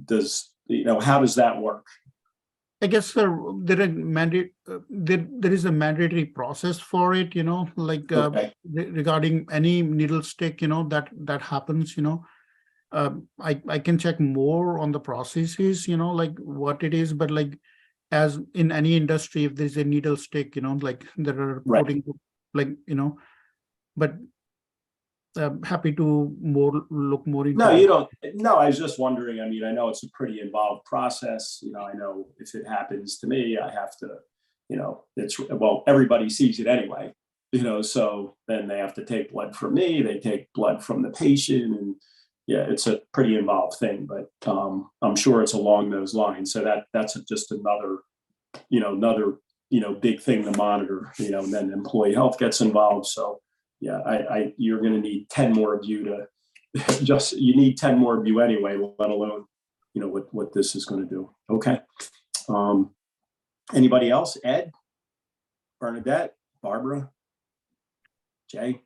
does, how does that work? I guess there is a mandatory process for it, like regarding any needle stick, that happens, I can check more on the processes, like what it is, but like as in any industry, if there's a needle stick, like there are putting, like, but happy to look more into. No, you don't. No, I was just wondering. I mean, I know it's a pretty involved process. I know if it happens to me, I have to, everybody sees it anyway, so then they have to take blood from me. They take blood from the patient, and it's a pretty involved thing. But I'm sure it's along those lines. So that's just another big thing to monitor. And then employee health gets involved. So. Yeah, you're going to need 10 more of you to you need 10 more of you anyway, let alone, what this is going to do. Okay. Anybody else? Ed, Bernadette, Barbara, Jay?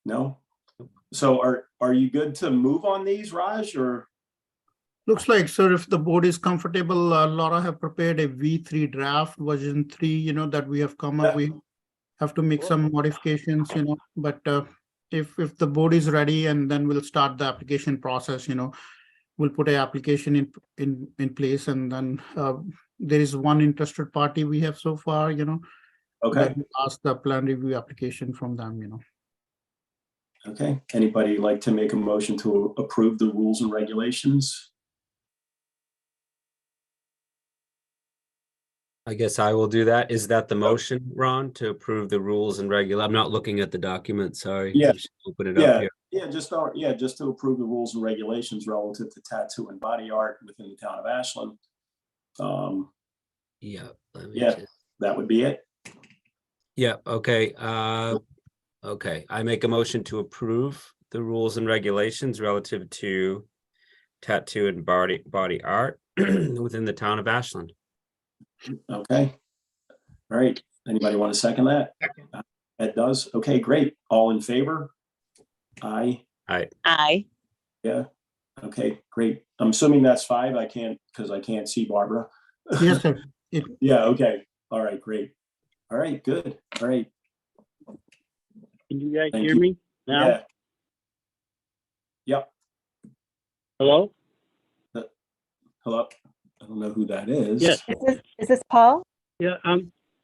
No? So are you good to move on these, Raj, or? Looks like, sir, if the board is comfortable, Laura have prepared a V3 draft version 3, that we have come up with. Have to make some modifications, but if the board is ready, and then we'll start the application process, we'll put an application in place, and then there is one interested party we have so far, okay. Then we'll ask the plan review application from them, Okay. Anybody like to make a motion to approve the rules and regulations? I guess I will do that. Is that the motion, Ron, to approve the rules and I'm not looking at the document, sorry. Yeah. Just open it up here. Just to approve the rules and regulations relative to tattoo and body art within the town of Ashland. Yeah. let me Yeah. just- That would be it. Yeah, okay. Okay, I make a motion to approve the rules and regulations relative to tattoo and body art within the town of Ashland. Okay. All right. Anybody want to second that? Second. Ed does. Okay, great. All in favor? Aye. Aye. Yeah. Okay, great. I'm assuming that's 5. I can't, because I can't see Barbara. Yes, sir. Yeah, okay. All right, great. All right, good. All right. Can you guys Thank hear you. me now? Yeah. Yep. Hello? Hello. I don't know who that is. Yes. Is this Paul? Yeah,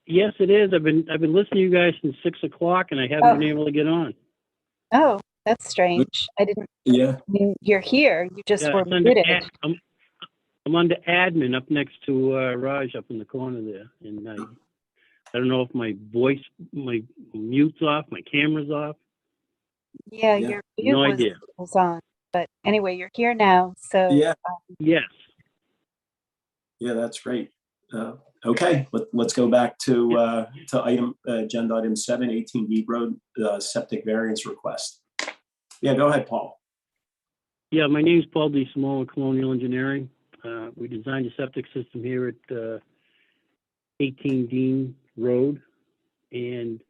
yes, it is. I've been listening to you guys since 6 o'clock and I haven't Oh. been able to get on. Oh, that's strange. I didn't, Yeah. I mean, you're here. You just Yeah, were it's under muted. I'm under admin up next to Raj up in the corner there. And I don't know if my mute's off, my camera's off. Yeah, Yeah. your No mute idea. was on. But anyway, you're here now. So Yeah. Yes. Yeah, that's great. Okay, let's go back to agenda item 7, 18 Deep Road, septic variance request. Yeah, go ahead, Paul. Yeah, my name's Paul DeSimone, Colonial Engineering. We designed a septic system here at 18 Dean Road. And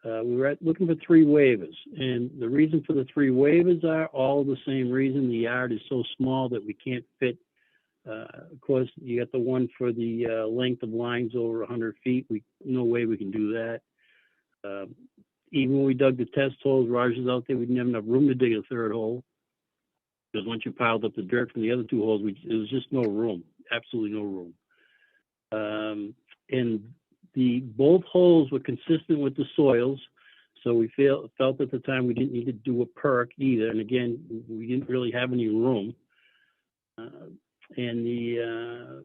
we were looking for 3 waivers. And the reason for the 3 waivers are all the same reason. The yard is so small that we can't fit. Of course, you got the one for the length of lines over 100 feet. No way we can do that. Even when we dug the test holes, Raj was out there, we didn't have enough room to dig a 3rd hole. Because once you piled up the dirt from the other 2 holes, there was just no room, absolutely no room. And both holes were consistent with the soils. So we felt at the time we didn't need to do a perk either. And again, we didn't really have any room. And the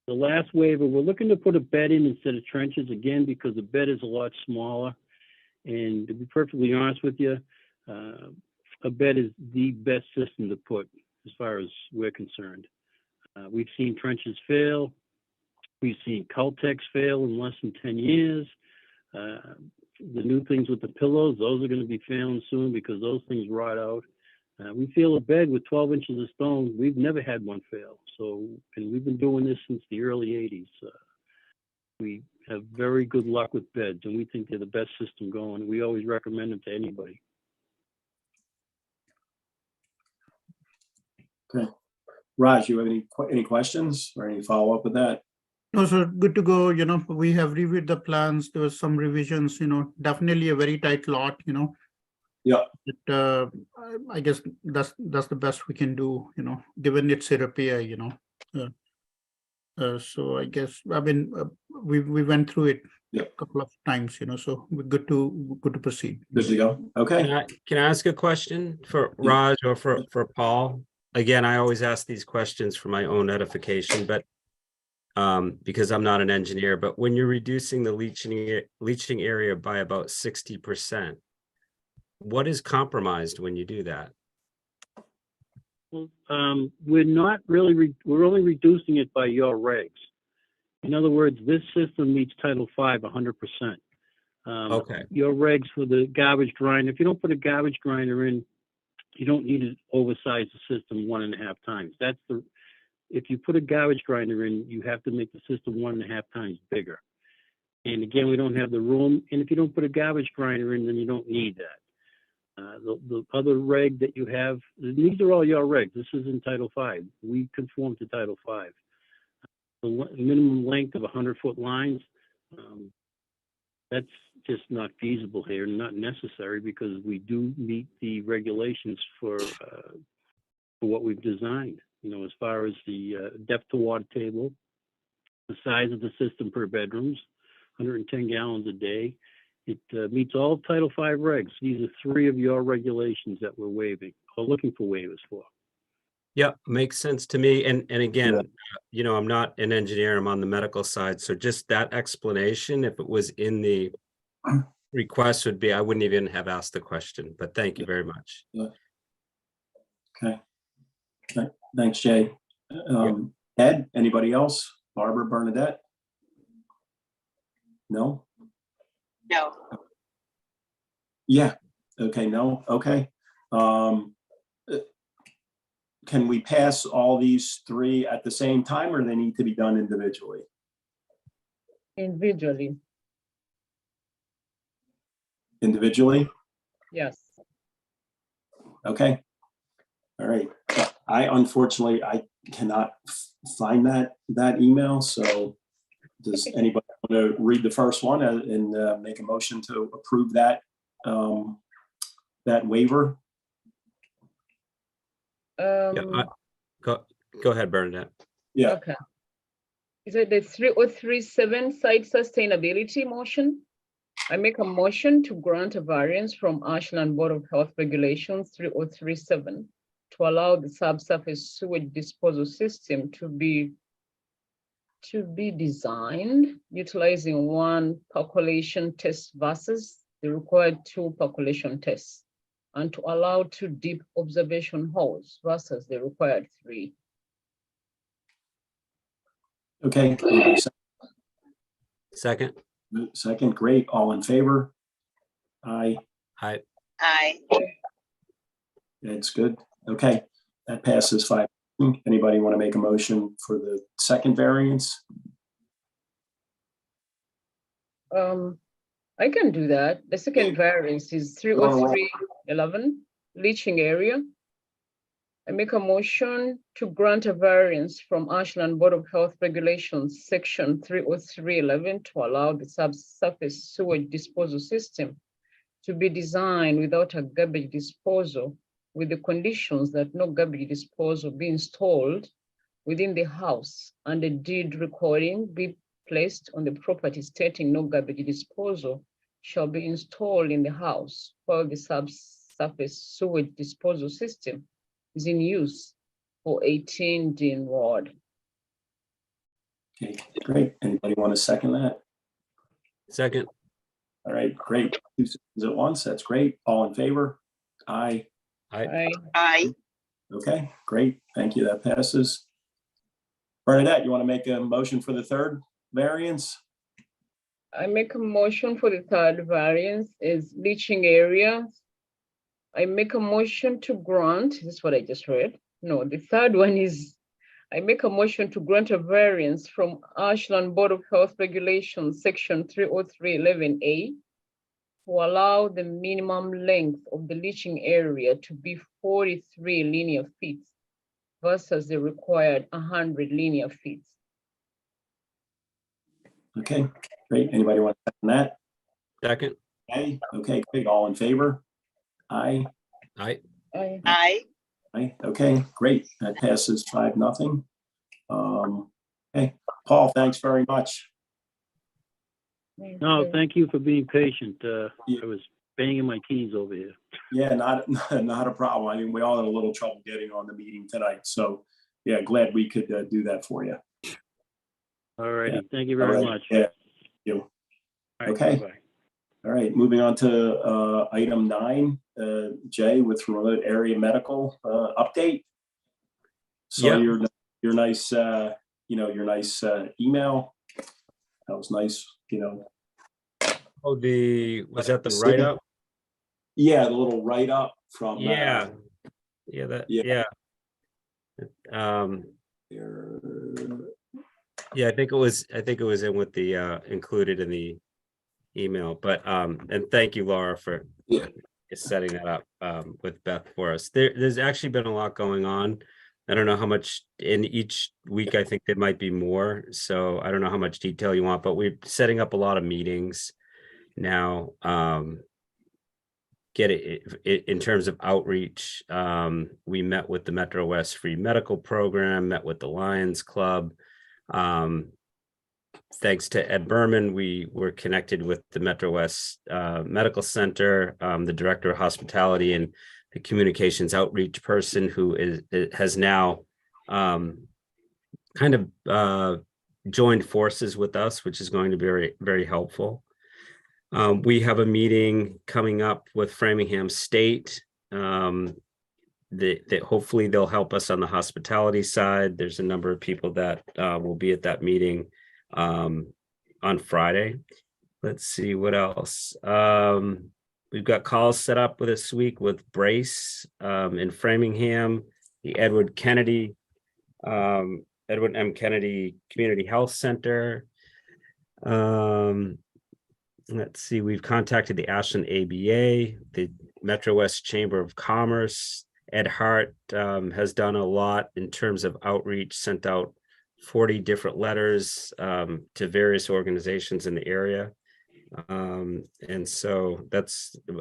last waiver, we're looking to put a bed in instead of trenches again, because the bed is a lot smaller. And to be perfectly honest with you, a bed is the best system to put as far as we're concerned. We've seen trenches fail. We've seen Caltex fail in less than 10 years. The new things with the pillows, those are going to be failing soon because those things rot out. We feel a bed with 12 inches of stone. We've never had one fail. So, and we've been doing this since the early 80s. We have very good luck with beds, and we think they're the best system going. We always recommend them to anybody. Okay. Raj, you have any questions or any follow up with that? No, sir, good to go. We have reviewed the plans. There was some revisions, definitely a very tight lot, Yeah. But, I guess that's the best we can do, given it's a repair, so I guess, we went through it a couple of times, so we're good to proceed. Good to go. Okay. Can I ask a question for Raj or for Paul? Again, I always ask these questions for my own edification, but because I'm not an engineer, but when you're reducing the leaching area by about 60%, what is compromised when you do that? Well, we're not really, we're only reducing it by your regs. In other words, this system meets Title V 100%. Okay. Your regs for the garbage grinder, if you don't put a garbage grinder in, you don't need to oversize the system 1.5 times. If you put a garbage grinder in, you have to make the system 1.5 times bigger. And again, we don't have the room. And if you don't put a garbage grinder in, then you don't need that. The other reg that you have, these are all your regs. This is in Title V. We conform to Title V. The minimum length of 100-foot lines, that's just not feasible here and not necessary because we do meet the regulations for what we've designed. As far as the depth to water table, the size of the system per bedrooms, 110 gallons a day. It meets all Title V regs. These are 3 of your regulations that we're waiving or looking for waivers for. Yeah, makes sense to me. And again, I'm not an engineer, I'm on the medical side. So just that explanation, if it was in the request would be, I wouldn't even have asked the question, but thank you very much. Yeah. Okay. Thanks, Jay. Ed, anybody else? Barbara, Bernadette? No? No. Yeah, okay, no, okay. Can we pass all these three at the same time, or they need to be done individually? Individually, Individually? yes. Okay. All right. Unfortunately, I cannot find that email. So does anybody want to read the first one and make a motion to approve that that waiver? Yeah, go ahead, Bernadette. Yeah. Okay. Is it the 3037 site sustainability motion? I make a motion to grant a variance from Ashland Board of Health Regulations 3037 to allow the subsurface sewage disposal system to be designed utilizing one percolation test versus the required 2 percolation tests, and to allow 2 deep observation holes versus the required 3. Okay. Second. Second, great. All in favor? Aye. Aye. Aye. It's good. Okay, that passes 5. Anybody want to make a motion for the second variance? I can do that. The second variance is 30311 leaching area. I make a motion to grant a variance from Ashland Board of Health Regulations, section 30311, to allow the subsurface sewage disposal system to be designed without a garbage disposal, with the conditions that no garbage disposal be installed within the house, and a deed recording be placed on the property stating no garbage disposal shall be installed in the house while the subsurface sewage disposal system is in use for 18 Dean Ward. Okay, great. Anybody want to second that? Second. All right, great. 2 seconds at once. That's great. All in favor? Aye. Aye. Aye. Okay, great. Thank you. That passes. Bernadette, you want to make a motion for the third variance? I make a motion for the third variance is leaching area. I make a motion to grant, this is what I just read. No, the third one is, I make a motion to grant a variance from Ashland Board of Health Regulations, section 30311A, to allow the minimum length of the leaching area to be 43 linear feet versus the required 100 linear feet. Okay, great. Anybody want to second that? Second. Okay, great. All in favor? Aye. Aye. Aye. Aye. Aye. Okay, great. That passes 5-0. Okay, Paul, thanks very much. No, thank you for being patient. I was banging my keys over here. Yeah, not a problem. I mean, we all had a little trouble getting on the meeting tonight. So yeah, glad we could do that for you. All righty. Yeah. Thank you very much. Yeah. Thank you. All right, Okay. bye-bye. All right, moving on to item 9, Jay, with remote area medical update. So Yeah. your nice your nice email. That was nice, Oh, was that the write-up? Yeah, the little write-up from Yeah. Yeah, I think it was in with the included in the email, but and thank you, Laura, for setting that up with Beth for us. There's actually been a lot going on. I don't know how much in each week. I think there might be more, so I don't know how much detail you want, but we're setting up a lot of meetings now. Get it in terms of outreach. We met with the Metro West Free Medical Program, met with the Lions Club. Thanks to Ed Berman, we were connected with the Metro West Medical Center, the Director of Hospitality, and the communications outreach person who has now kind of joined forces with us, which is going to be very, very helpful. We have a meeting coming up with Framingham State that hopefully they'll help us on the hospitality side. There's a number of people that will be at that meeting on Friday. Let's see what else. We've got calls set up this week with Brace in Framingham, the Edward M. Kennedy Community Health Center. Let's see, we've contacted the Ashland ABA, the Metro West Chamber of Commerce. Ed Hart has done a lot in terms of outreach, sent out 40 different letters to various organizations in the area. And so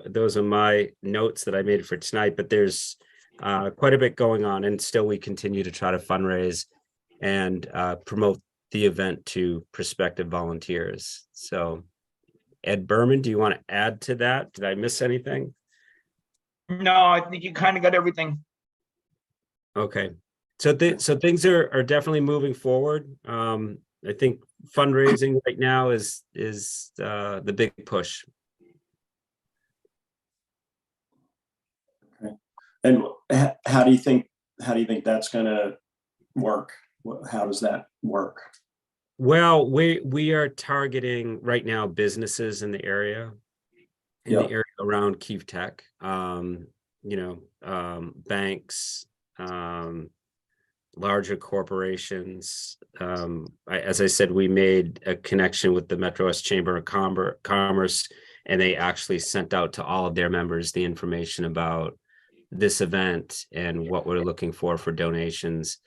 those are my notes that I made for tonight, but there's quite a bit going on, and still we continue to try to fundraise and promote the event to prospective volunteers. So Ed Berman, do you want to add to that? Did I miss anything? No, I think you kind of got everything. Okay, so things are definitely moving forward. I think fundraising right now is the big push. Okay. And how do you think that's going to work? How does that work? Well, we are targeting right now businesses in the area, the area around Keefe Tech. Banks, larger corporations. As I said, we made a connection with the Metro West Chamber of Commerce, and they actually sent out to all of their members the information about this event and what we're looking for donations.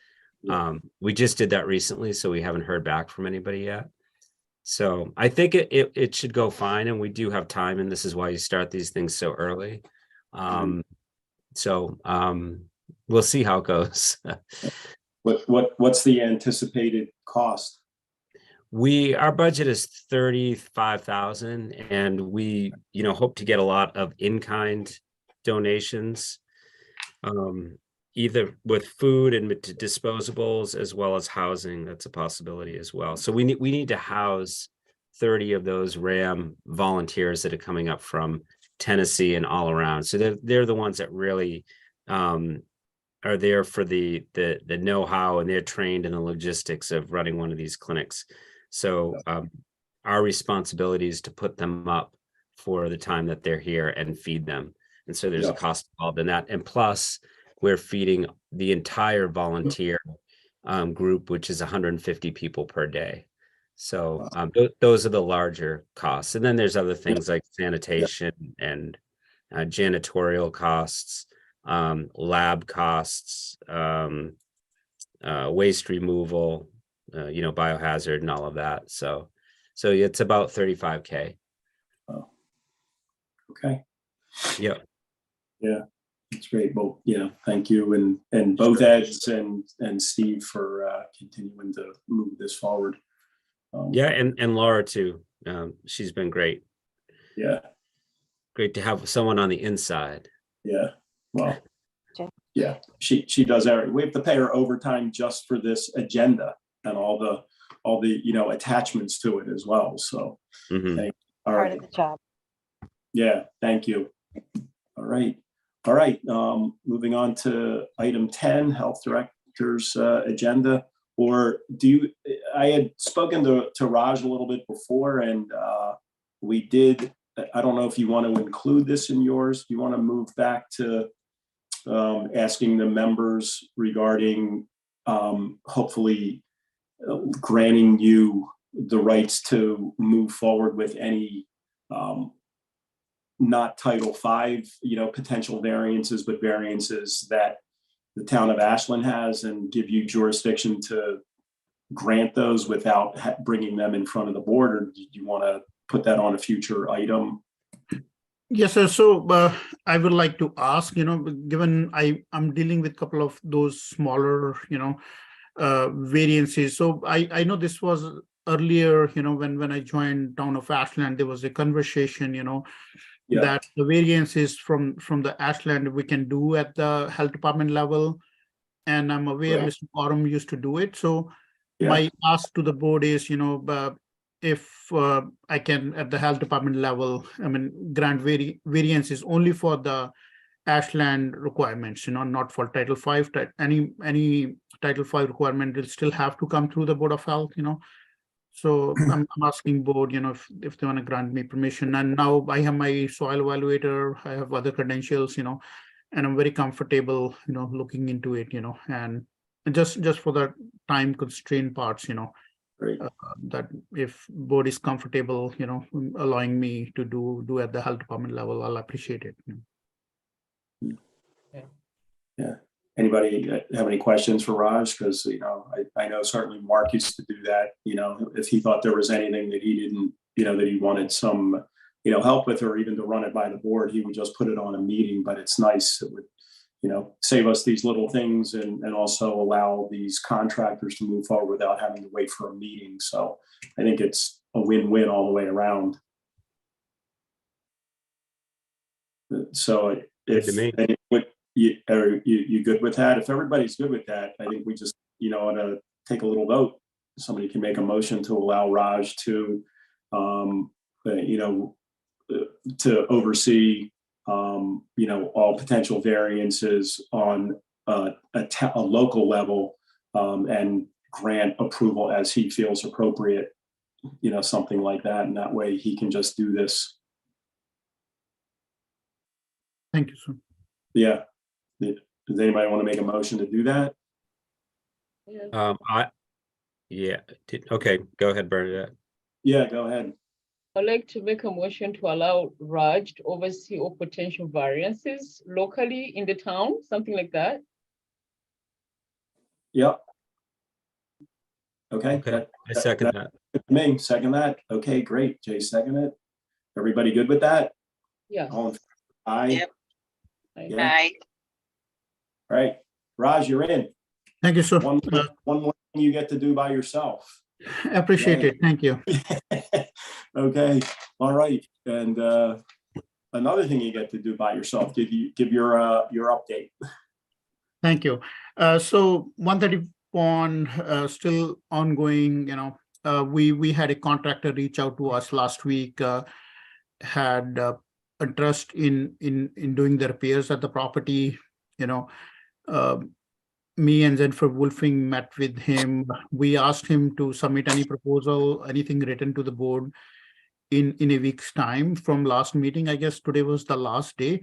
We just did that recently, so we haven't heard back from anybody yet. So I think it should go fine, and we do have time, and this is why you start these things so early. We'll see how it goes. What's the anticipated cost? Our budget is $35,000, and we hope to get a lot of in-kind donations, either with food and disposables as well as housing. That's a possibility as well. So we need to house 30 of those RAM volunteers that are coming up from Tennessee and all around. So they're the ones that really are there for the know-how, and they're trained in the logistics of running one of these clinics. So our responsibility is to put them up for the time that they're here and feed them. And so there's a cost involved in that. And plus, we're feeding the entire volunteer group, which is 150 people per day. So those are the larger costs. And then there's other things like sanitation and janitorial costs, lab costs, waste removal, biohazard and all of that. So it's about $35K. Oh, okay. Yeah. Yeah, that's great. Well, yeah, thank you. And both Eds and Steve for continuing to move this forward. And Laura too. She's been great. Yeah. Great to have someone on the inside. Yeah. Well, yeah, she does everything. We have to pay her overtime just for this agenda and all the attachments to it as well. So Part of the job. Yeah, thank you. All right. Moving on to item 10, Health Director's agenda. Or I had spoken to Raj a little bit before, and we did. I don't know if you want to include this in yours. Do you want to move back to asking the members regarding hopefully granting you the rights to move forward with any not Title V, potential variances, but variances that the town of Ashland has, and give you jurisdiction to grant those without bringing them in front of the board? Or do you want to put that on a future item? Yes, sir. So I would like to ask, given I'm dealing with a couple of those smaller, variances. So I know this was earlier, when I joined town of Ashland, there was a conversation, that the variances from the Ashland we can do at the health department level. And I'm aware Mr. Corum used to do it. So my ask to the board is, if I can at the health department level, grant variances only for the Ashland requirements, not for Title V. Any Title V requirement will still have to come through the Board of Health, So I'm asking board, if they want to grant me permission. And now I have my soil evaluator, I have other credentials, and I'm very comfortable, looking into it, and just for the time constraint parts, Great. that if board is comfortable, allowing me to do at the health department level, I'll appreciate it. Yeah. Anybody have any questions for Raj? Because, I know certainly Mark used to do that, if he thought there was anything that he didn't, that he wanted some, help with, or even to run it by the board, he would just put it on a meeting. But it's nice. It would, save us these little things and also allow these contractors to move forward without having to wait for a meeting. So I think it's a win-win all the way around. So if you good with that? If everybody's good with that, I think we just, ought to take a little vote. Somebody can make a motion to allow Raj to, to oversee, all potential variances on a local level, and grant approval as he feels appropriate, something like that. And that way he can just do this. Thank you, sir. Yeah. Does anybody want to make a motion to do that? Okay, go ahead, Bernadette. Yeah, go ahead. I'd like to make a motion to allow Raj to oversee all potential variances locally in the town, something like that. Yep. Okay. I second that. Ming, second that. Okay, great. Jay, second it. Everybody good with that? Yeah. Aye. Yep. Yeah. Aye. All right, Raj, you're in. Thank you, sir. One more thing you get to do by yourself. Appreciate it. Thank you. Okay. All right. And another thing you get to do by yourself. Give your update. Thank you. So 131 still ongoing. We had a contractor reach out to us last week. Had interest in doing the repairs at the property. Me and Jennifer Wolfing met with him. We asked him to submit any proposal, anything written to the board in a week's time from last meeting. I guess today was the last day.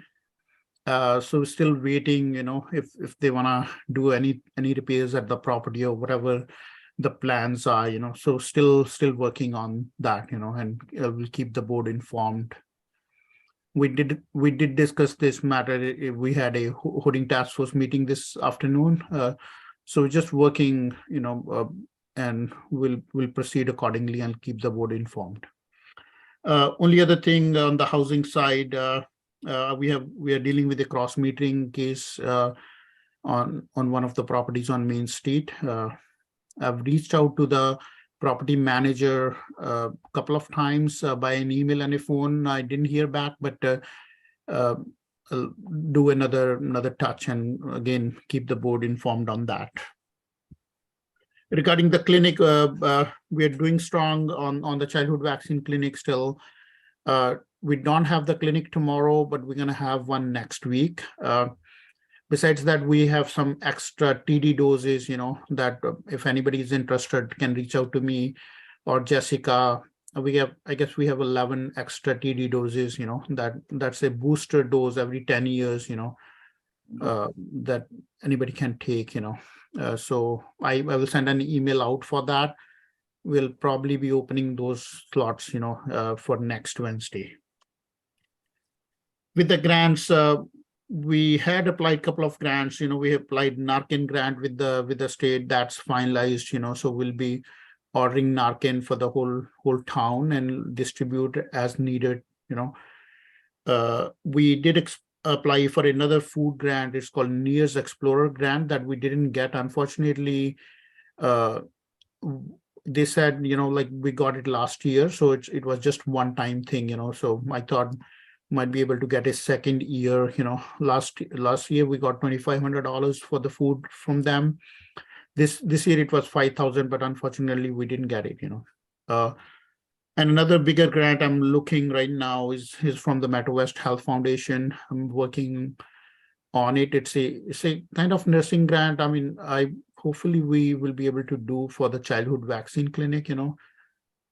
So still waiting, if they want to do any repairs at the property or whatever the plans are, so still working on that, and we'll keep the board informed. We did discuss this matter. We had a hoarding task force meeting this afternoon. So just working, and we'll proceed accordingly and keep the board informed. Only other thing on the housing side, we are dealing with a cross metering case on one of the properties on Main Street. I've reached out to the property manager a couple of times by an email and a phone. I didn't hear back, but I'll do another touch and again keep the board informed on that. Regarding the clinic, we are doing strong on the childhood vaccine clinic still. We don't have the clinic tomorrow, but we're going to have one next week. Besides that, we have some extra TD doses, that if anybody is interested can reach out to me or Jessica. I guess we have 11 extra TD doses, that's a booster dose every 10 years, that anybody can take, so I will send an email out for that. We'll probably be opening those slots, for next Wednesday. With the grants, we had applied a couple of grants. We applied Narcan grant with the state. That's finalized. So we'll be ordering Narcan for the whole town and distribute as needed. We did apply for another food grant. It's called Nears Explorer grant that we didn't get, unfortunately. They said, we got it last year, so it was just one-time thing. So I thought might be able to get a second year. Last year we got $2,500 for the food from them. This year it was $5,000, but unfortunately we didn't get it. And another bigger grant I'm looking right now is from the Metro West Health Foundation. I'm working on it. It's a kind of nursing grant. I mean, hopefully we will be able to do for the childhood vaccine clinic,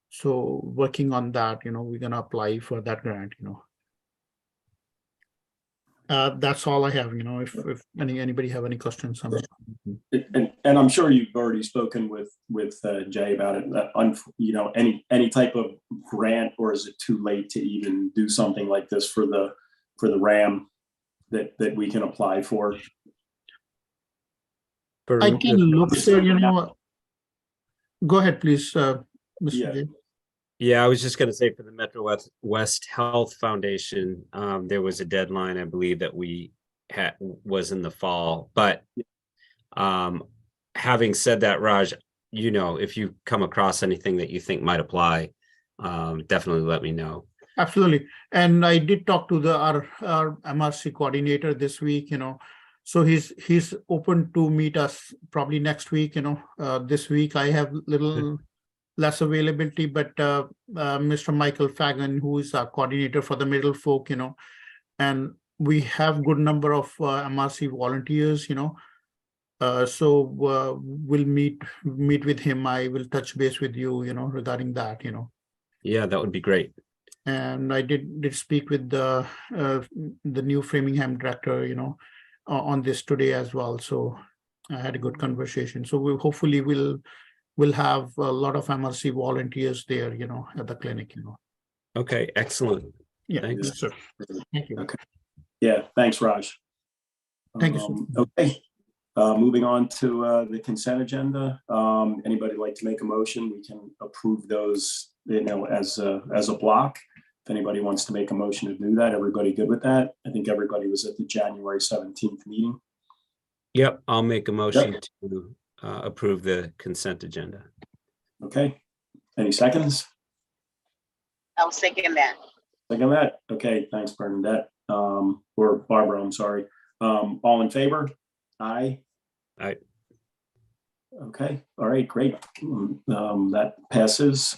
So working on that, we're gonna apply for that grant, That's all I have, if anybody have any questions. And I'm sure you've already spoken with Jay about it, any type of grant, or is it too late to even do something like this for the RAM that we can apply for? I can look, sir, go ahead, please, Mr. Jay. Yeah, I was just going to say for the Metro West Health Foundation, there was a deadline, I believe, that we was in the fall. But having said that, Raj, if you come across anything that you think might apply, definitely let me know. Absolutely. And I did talk to our MRC coordinator this week, so he's open to meet us probably next week, this week I have little less availability, but Mr. Michael Fagan, who is our coordinator for the Middle Folk, and we have good number of MRC volunteers, so we'll meet with him. I will touch base with you, regarding that, Yeah, that would be great. And I did speak with the new Framingham director, on this today as well. So I had a good conversation. So hopefully we'll have a lot of MRC volunteers there, at the clinic, Okay, excellent. Yeah, thanks. yes, sir. Thank you. Okay. Yeah, thanks, Raj. Thank you, sir. Okay. Moving on to the consent agenda. Anybody like to make a motion? We can approve those, as a block. If anybody wants to make a motion to do that, everybody good with that? I think everybody was at the January 17th meeting. Yep, I'll make a motion to approve the consent agenda. Okay. Any seconds? I'll second that. Second that. Okay. Thanks, Bernadette. Or Barbara, I'm sorry. All in favor? Aye. Aye. Okay. All right. Great. That passes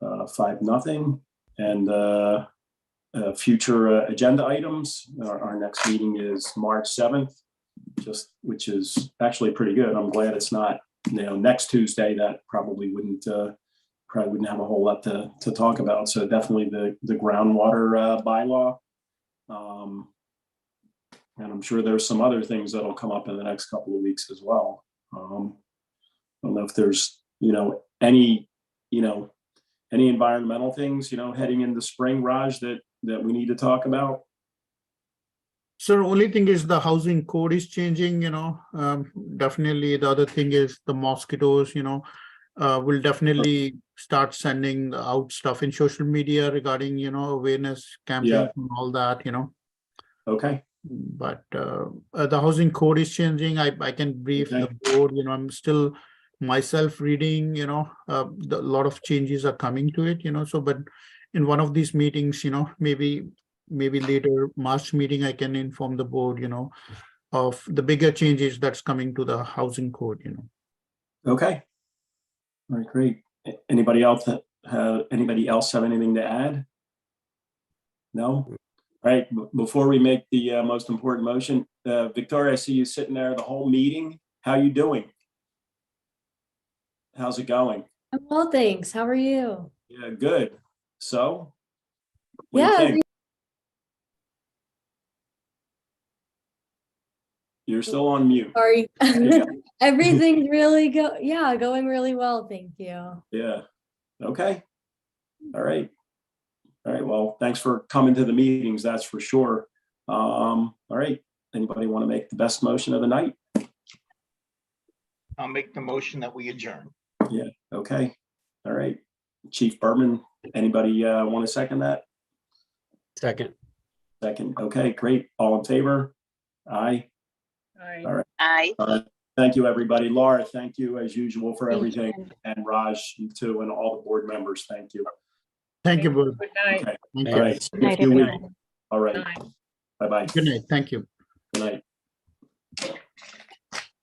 5-0. And future agenda items. Our next meeting is March 7th, which is actually pretty good. I'm glad it's not, next Tuesday. That probably wouldn't have a whole lot to talk about. So definitely the groundwater bylaw. And I'm sure there's some other things that'll come up in the next couple of weeks as well. I don't know if there's, any environmental things, heading into spring, Raj, that we need to talk about. So the only thing is the housing code is changing, definitely. The other thing is the mosquitoes, we'll definitely start sending out stuff in social media regarding, awareness campaigns and all that, Okay. But the housing code is changing. I can brief the board, I'm still myself reading, a lot of changes are coming to it, so, but in one of these meetings, maybe later March meeting, I can inform the board, of the bigger changes that's coming to the housing code, Okay. All right, great. Anybody else have anything to add? No? All right, before we make the most important motion, Victoria, I see you sitting there the whole meeting. How you doing? How's it going? I'm well, thanks. How are you? Yeah, good. So, what do you think? You're still on mute. Sorry. Everything's really going really well. Thank you. Yeah. Okay. All right. All right. Well, thanks for coming to the meetings. That's for sure. All right. Anybody want to make the best motion of the night? I'll make the motion that we adjourn. Yeah. Okay. All right. Chief Berman, anybody want to second that? Second. Second. Okay, great. All in favor? Aye. Aye. All right. Aye. Thank you, everybody. Laura, thank you as usual for everything. And Raj, you too, and all the board members. Thank you. Thank you, board. Good night. Okay. Thank All you. right. Good night, everybody. All right. Bye-bye. Good night. Thank you. Good night.